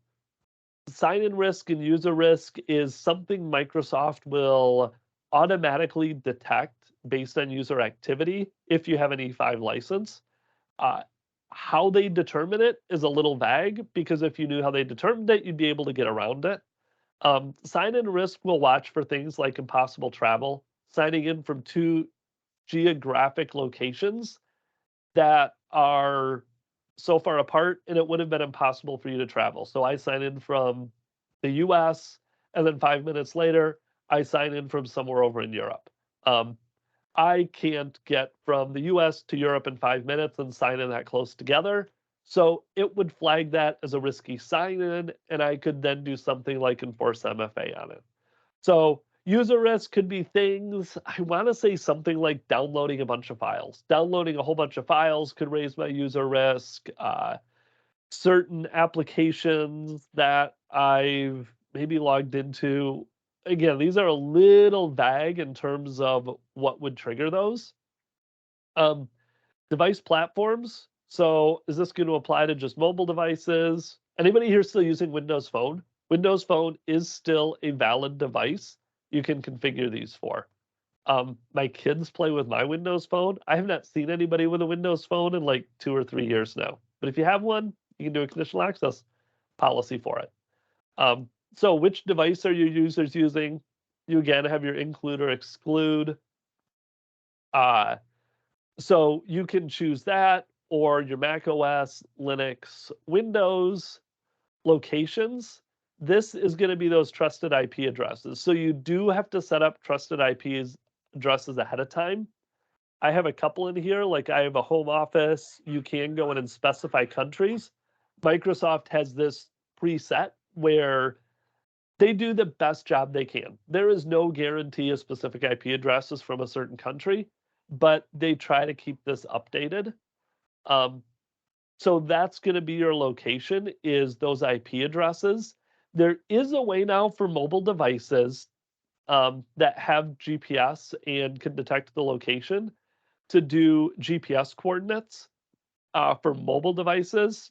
S1: sign-in risk and user risk is something Microsoft will automatically detect based on user activity if you have an E5 license. How they determine it is a little vague, because if you knew how they determined it, you'd be able to get around it. Sign-in risk will watch for things like impossible travel, signing in from two geographic locations that are so far apart, and it would have been impossible for you to travel. So I sign in from the US, and then 5 minutes later, I sign in from somewhere over in Europe. I can't get from the US to Europe in 5 minutes and sign in that close together. So it would flag that as a risky sign in, and I could then do something like enforce MFA on it. So User risk could be things, I want to say something like downloading a bunch of files. Downloading a whole bunch of files could raise my user risk. Certain applications that I've maybe logged into. Again, these are a little vague in terms of what would trigger those. Device platforms. So is this going to apply to just mobile devices? Anybody here still using Windows Phone? Windows Phone is still a valid device you can configure these for. My kids play with my Windows Phone. I have not seen anybody with a Windows Phone in like 2 or 3 years now. But if you have one, you can do a conditional access policy for it. So which device are your users using? You again have your include or exclude. So you can choose that or your Mac OS, Linux, Windows locations. This is going to be those trusted IP addresses. So you do have to set up trusted IP addresses ahead of time. I have a couple in here, like I have a home office. You can go in and specify countries. Microsoft has this preset where they do the best job they can. There is no guarantee of specific IP addresses from a certain country, but they try to keep this updated. So that's going to be your location, is those IP addresses. There is a way now for mobile devices that have GPS and can detect the location to do GPS coordinates for mobile devices.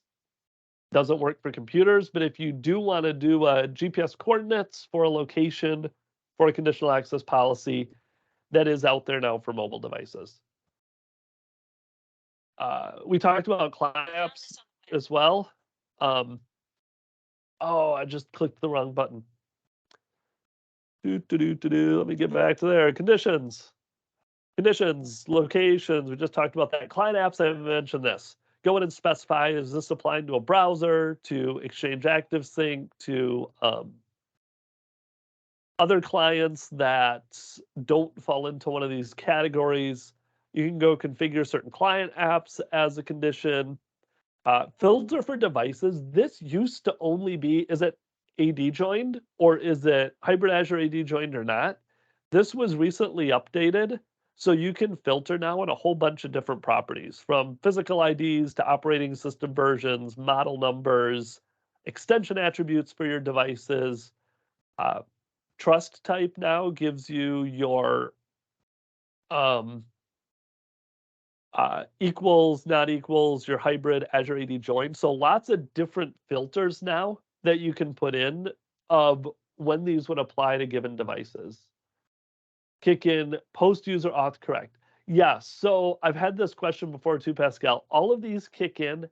S1: Doesn't work for computers, but if you do want to do GPS coordinates for a location for a conditional access policy, that is out there now for mobile devices. We talked about client apps as well. Oh, I just clicked the wrong button. Let me get back to there. Conditions, locations. We just talked about that. Client apps, I mentioned this. Go in and specify, is this applying to a browser, to Exchange ActiveSync, to other clients that don't fall into one of these categories? You can go configure certain client apps as a condition. Filter for devices. This used to only be, is it AD joined or is it hybrid Azure AD joined or not? This was recently updated. So you can filter now on a whole bunch of different properties, from physical IDs to operating system versions, model numbers, extension attributes for your devices. Trust type now gives you your equals, not equals, your hybrid Azure AD join. So lots of different filters now that you can put in of when these would apply to given devices. Kick in post-user auth correct. Yes, so I've had this question before too, Pascal. All of these kick in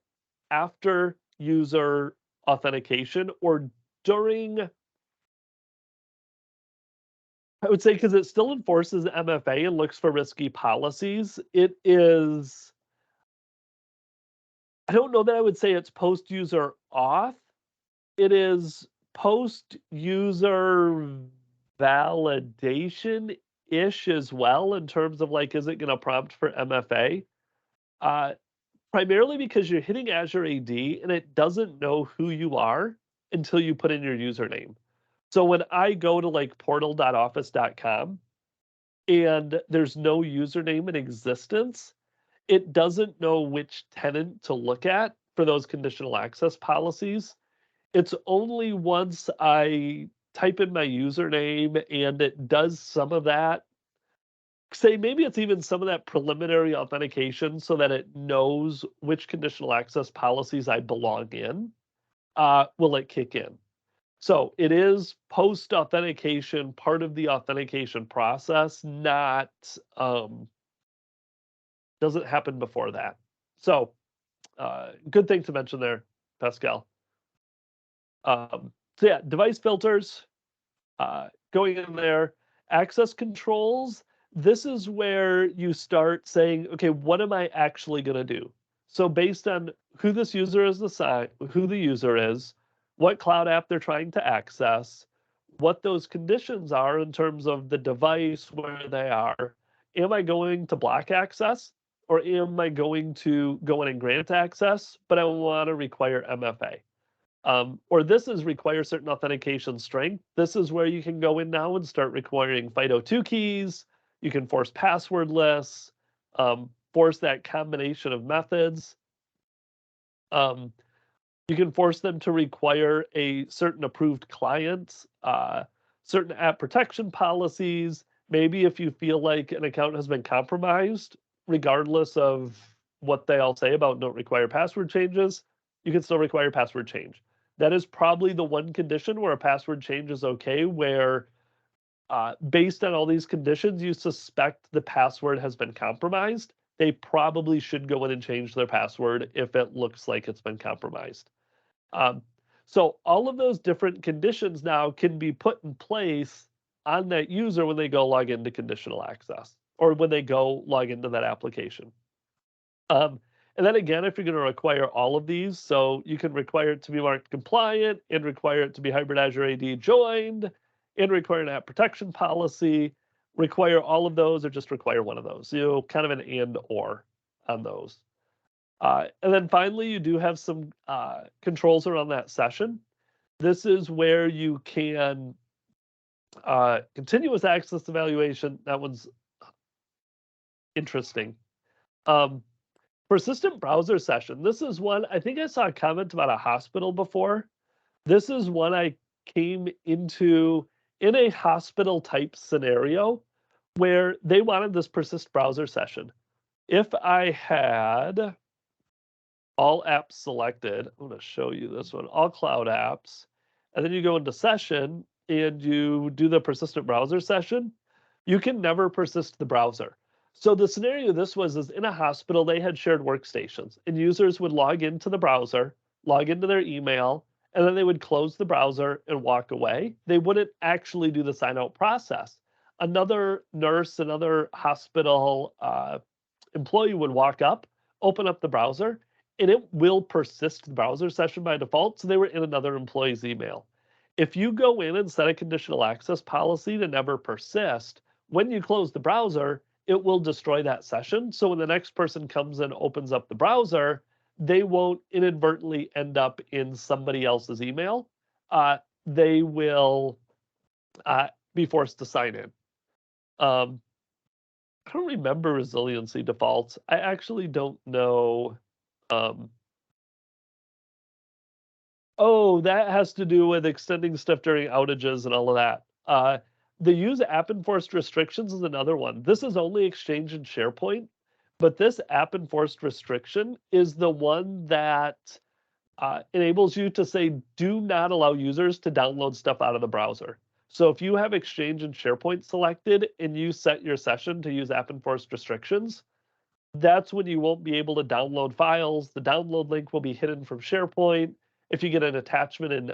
S1: after user authentication or during, I would say, because it still enforces MFA and looks for risky policies. It is, I don't know that I would say it's post-user auth. It is post-user validation-ish as well, in terms of like, is it going to prompt for MFA? Primarily because you're hitting Azure AD and it doesn't know who you are until you put in your username. So when I go to like portal.office.com and there's no username in existence, it doesn't know which tenant to look at for those conditional access policies. It's only once I type in my username and it does some of that, say maybe it's even some of that preliminary authentication so that it knows which conditional access policies I belong in, will it kick in. So it is post-authentication, part of the authentication process, not, doesn't happen before that. So good thing to mention there, Pascal. So yeah, device filters, going in there, access controls. This is where you start saying, okay, what am I actually going to do? So based on who this user is assigned, who the user is, what cloud app they're trying to access, what those conditions are in terms of the device, where they are. Am I going to block access or am I going to go in and grant access, but I want to require MFA? Or this is require certain authentication strength. This is where you can go in now and start requiring FIDO2 keys. You can force passwordless, force that combination of methods. You can force them to require a certain approved client, certain app protection policies. Maybe if you feel like an account has been compromised, regardless of what they all say about don't require password changes, you can still require password change. That is probably the one condition where a password change is okay, where based on all these conditions, you suspect the password has been compromised. They probably should go in and change their password if it looks like it's been compromised. So all of those different conditions now can be put in place on that user when they go log into conditional access or when they go log into that application. And then again, if you're going to require all of these, so you can require it to be marked compliant and require it to be hybrid Azure AD joined and require an app protection policy, require all of those or just require one of those. You kind of an and or on those. And then finally, you do have some controls around that session. This is where you can continuous access evaluation. That one's interesting. Persistent browser session. This is one, I think I saw a comment about a hospital before. This is one I came into in a hospital type scenario where they wanted this persist browser session. If I had all apps selected, I'm going to show you this one, all cloud apps, and then you go into session and you do the persistent browser session, you can never persist the browser. So the scenario this was is in a hospital, they had shared workstations and users would log into the browser, log into their email, and then they would close the browser and walk away. They wouldn't actually do the sign out process. Another nurse, another hospital employee would walk up, open up the browser, and it will persist the browser session by default. So they were in another employee's email. If you go in and set a conditional access policy to never persist, when you close the browser, it will destroy that session. So when the next person comes and opens up the browser, they won't inadvertently end up in somebody else's email. They will be forced to sign in. I don't remember resiliency defaults. I actually don't know. Oh, that has to do with extending stuff during outages and all of that. The use app enforced restrictions is another one. This is only Exchange and SharePoint, but this app enforced restriction is the one that enables you to say, do not allow users to download stuff out of the browser. So if you have Exchange and SharePoint selected and you set your session to use app enforced restrictions, that's when you won't be able to download files. The download link will be hidden from SharePoint. If you get an attachment in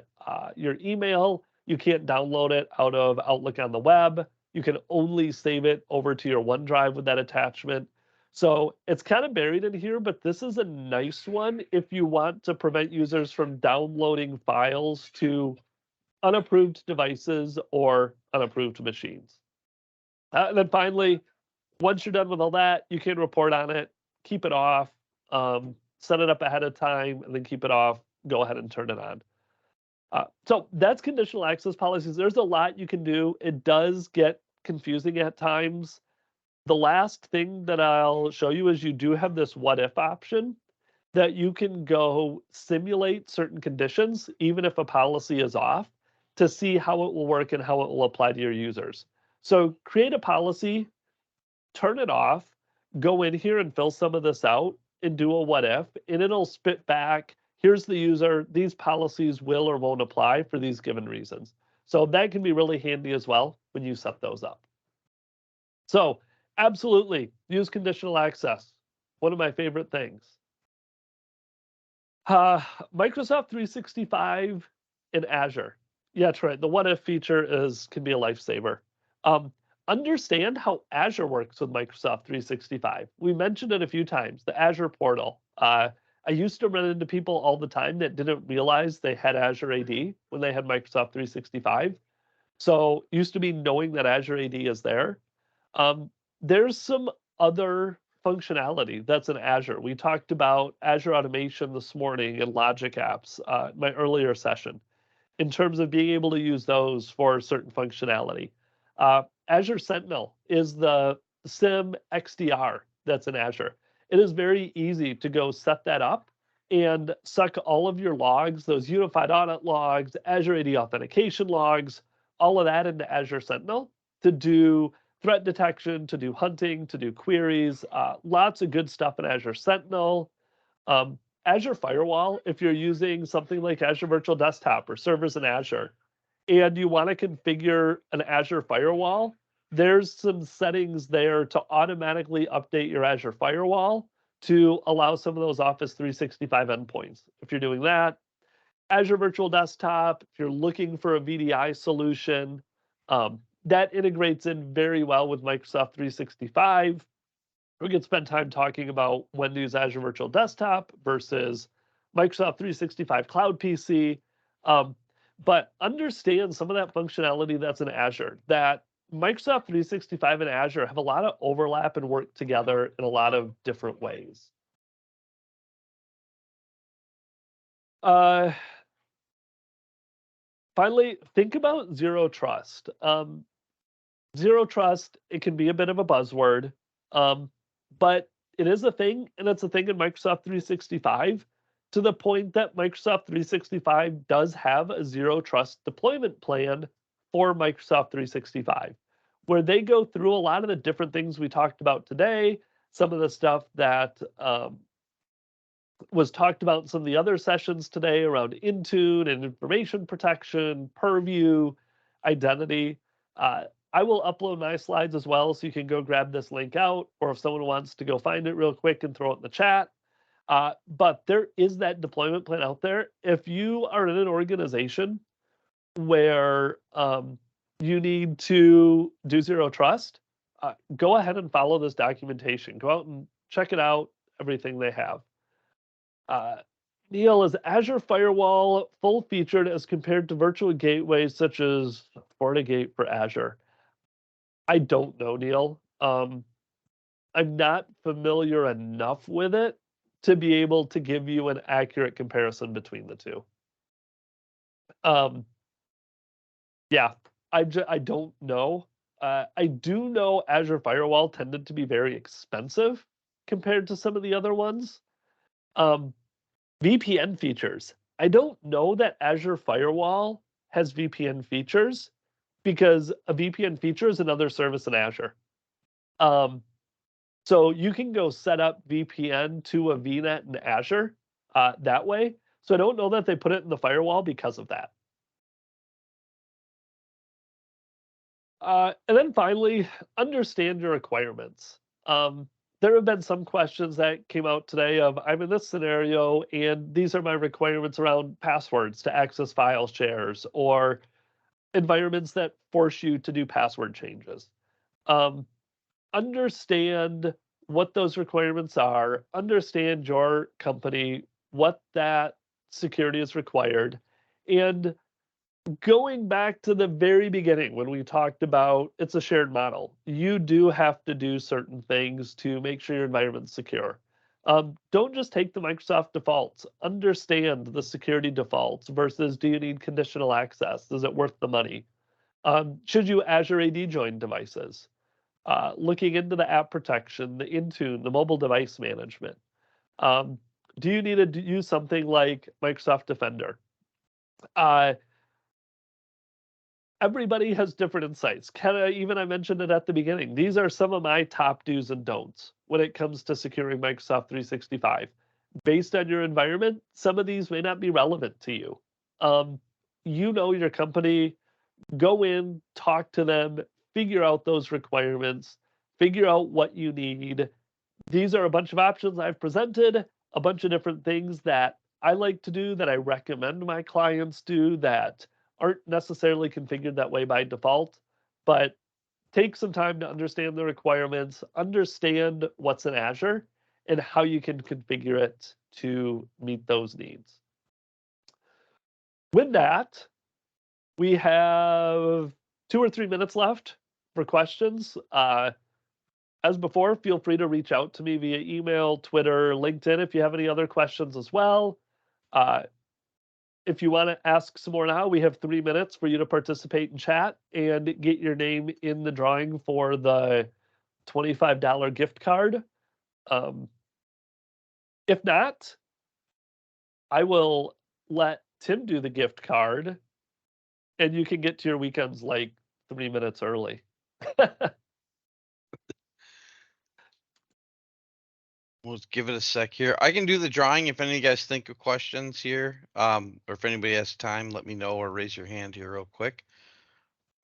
S1: your email, you can't download it out of Outlook on the web. You can only save it over to your OneDrive with that attachment. So it's kind of buried in here, but this is a nice one if you want to prevent users from downloading files to unapproved devices or unapproved machines. And then finally, once you're done with all that, you can report on it, keep it off, set it up ahead of time, and then keep it off. Go ahead and turn it on. So that's conditional access policies. There's a lot you can do. It does get confusing at times. The last thing that I'll show you is you do have this what if option that you can go simulate certain conditions, even if a policy is off, to see how it will work and how it will apply to your users. So create a policy, turn it off, go in here and fill some of this out and do a what if, and it'll spit back, here's the user, these policies will or won't apply for these given reasons. So that can be really handy as well when you set those up. So absolutely, use conditional access. One of my favorite things. Microsoft 365 and Azure. Yeah, that's right. The what if feature can be a lifesaver. Understand how Azure works with Microsoft 365. We mentioned it a few times, the Azure portal. I used to run into people all the time that didn't realize they had Azure AD when they had Microsoft 365. So used to be knowing that Azure AD is there. There's some other functionality that's in Azure. We talked about Azure Automation this morning and Logic Apps, my earlier session, in terms of being able to use those for certain functionality. Azure Sentinel is the SIM XDR that's in Azure. It is very easy to go set that up and suck all of your logs, those unified audit logs, Azure AD authentication logs, all of that into Azure Sentinel to do threat detection, to do hunting, to do queries, lots of good stuff in Azure Sentinel. Azure Firewall, if you're using something like Azure Virtual Desktop or servers in Azure, and you want to configure an Azure Firewall, there's some settings there to automatically update your Azure Firewall to allow some of those Office 365 endpoints. If you're doing that, Azure Virtual Desktop, if you're looking for a VDI solution, that integrates in very well with Microsoft 365. We could spend time talking about when to use Azure Virtual Desktop versus Microsoft 365 Cloud PC. But understand some of that functionality that's in Azure, that Microsoft 365 and Azure have a lot of overlap and work together in a lot of different ways. Finally, think about zero trust. Zero trust, it can be a bit of a buzzword, but it is a thing, and it's a thing in Microsoft 365 to the point that Microsoft 365 does have a zero trust deployment plan for Microsoft 365, where they go through a lot of the different things we talked about today, some of the stuff that was talked about in some of the other sessions today around Intune and information protection, purview, identity. I will upload my slides as well, so you can go grab this link out, or if someone wants to go find it real quick and throw it in the chat. But there is that deployment plan out there. If you are in an organization where you need to do zero trust, go ahead and follow this documentation. Go out and check it out, everything they have. Neil, is Azure Firewall full-featured as compared to virtual gateways such as FortiGate for Azure? I don't know, Neil. I'm not familiar enough with it to be able to give you an accurate comparison between the two. Yeah, I don't know. I do know Azure Firewall tended to be very expensive compared to some of the other ones. VPN features. I don't know that Azure Firewall has VPN features because a VPN feature is another service in Azure. So you can go set up VPN to a VNet in Azure that way. So I don't know that they put it in the firewall because of that. And then finally, understand your requirements. There have been some questions that came out today of, I'm in this scenario, and these are my requirements around passwords to access file shares or environments that force you to do password changes. Understand what those requirements are, understand your company, what that security is required, and going back to the very beginning when we talked about it's a shared model, you do have to do certain things to make sure your environment's secure. Don't just take the Microsoft defaults. Understand the security defaults versus do you need conditional access? Is it worth the money? Should you Azure AD join devices? Looking into the app protection, the Intune, the mobile device management. Do you need to use something like Microsoft Defender? Everybody has different insights. I mentioned it at the beginning. These are some of my top do's and don'ts when it comes to securing Microsoft 365. Based on your environment, some of these may not be relevant to you. You know your company, go in, talk to them, figure out those requirements, figure out what you need. These are a bunch of options I've presented, a bunch of different things that I like to do, that I recommend my clients do, that aren't necessarily configured that way by default, but take some time to understand the requirements, understand what's in Azure, and how you can configure it to meet those needs. With that, we have 2 or 3 minutes left for questions. as before, feel free to reach out to me via email, Twitter, LinkedIn if you have any other questions as well. If you want to ask some more now, we have 3 minutes for you to participate in chat and get your name in the drawing for the $25 gift card. If not, I will let Tim do the gift card, and you can get to your weekends like 3 minutes early.
S2: We'll give it a sec here. I can do the drawing if any of you guys think of questions here. Or if anybody has time, let me know or raise your hand here real quick.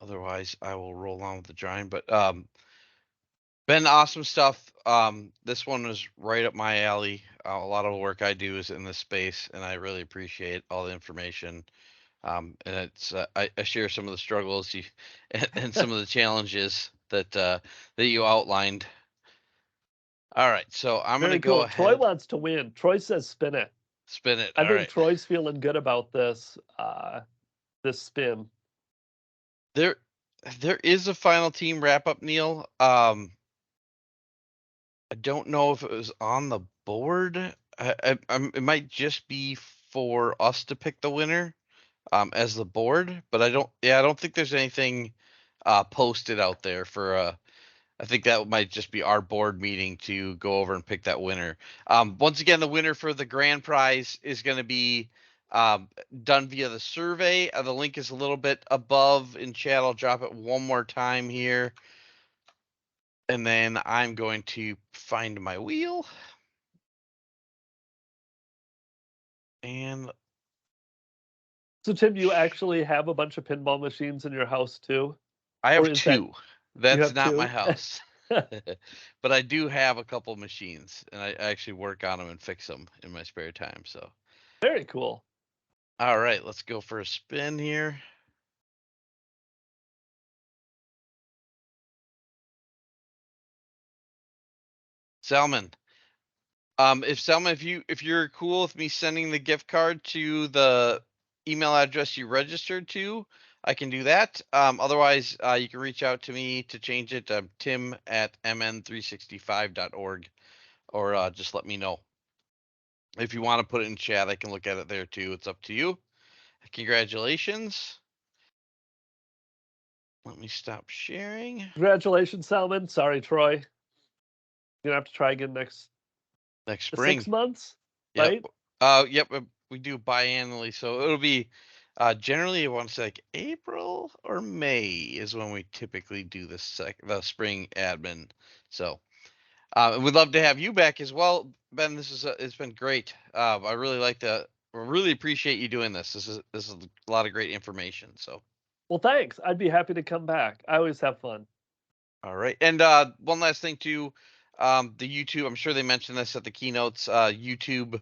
S2: Otherwise, I will roll on with the drawing. But Ben, awesome stuff. This one was right up my alley. A lot of the work I do is in this space, and I really appreciate all the information. And it's I share some of the struggles you and some of the challenges that you outlined. All right, so I'm
S1: Very
S2: gonna go
S1: cool. Troy
S2: ahead.
S1: wants to win. Troy says spin it.
S2: Spin it.
S1: I
S2: All
S1: think
S2: right.
S1: Troy's feeling good about this this spin.
S2: There is a final team wrap up, Neil. I don't know if it was on the board. It might just be for us to pick the winner as the board, but I don't think there's anything posted out there for I think that might just be our board meeting to go over and pick that winner. Once again, the winner for the grand prize is going to be done via the survey. The link is a little bit above in chat. I'll drop it one more time here. And then I'm going to find my wheel. And
S1: So Tim, you actually have a bunch of pinball machines in your house too?
S2: I have
S1: Or is that
S2: two. That's
S1: have
S2: not my
S1: two?
S2: house. But I do have a couple machines, and I actually work on them and fix them in my spare time. So,
S1: Very cool.
S2: all right, let's go for a spin here. Salmon. If you're cool with me sending the gift card to the email address you registered to, I can do that. Otherwise, you can reach out to me to change it to tim@mn365.org, or just let me know. If you want to put it in chat, I can look at it there too. It's up to you. Congratulations. Let me stop sharing.
S1: Congratulations, Salmon. Sorry, Troy. You're gonna have to try again next
S2: spring.
S1: 6 months,
S2: Yep.
S1: right?
S2: Yep. We do biannually, so it'll be generally I want to say like April or May is when we typically do the spring admin. So we'd love to have you back as well, Ben. It's been great. I really appreciate you doing this. This is a lot of great information. So.
S1: Well, thanks. I'd be happy to come back. I always have fun.
S2: All right. And one last thing too, the YouTube, I'm sure they mentioned this at the keynotes, YouTube,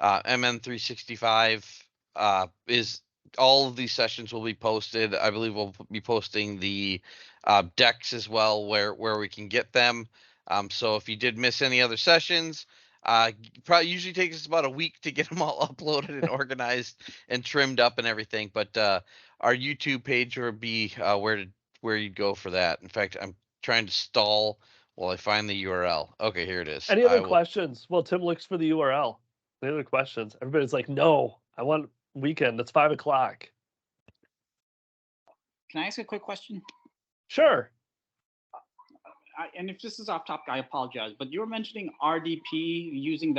S2: MN365 is all of these sessions will be posted. I believe we'll be posting the decks as well where we can get them. So if you did miss any other sessions, probably usually takes us about a week to get them all uploaded and organized and trimmed up and everything. But our YouTube page will be where you'd go for that. In fact, I'm trying to stall while I find the URL. Okay, here it is.
S1: Any other questions? Well, Tim looks for the URL. Any other questions? Everybody's like, no, I want weekend. It's 5 o'clock.
S4: Can I ask a quick question?
S1: Sure.
S4: And if this is off topic, I apologize, but you were mentioning RDP using the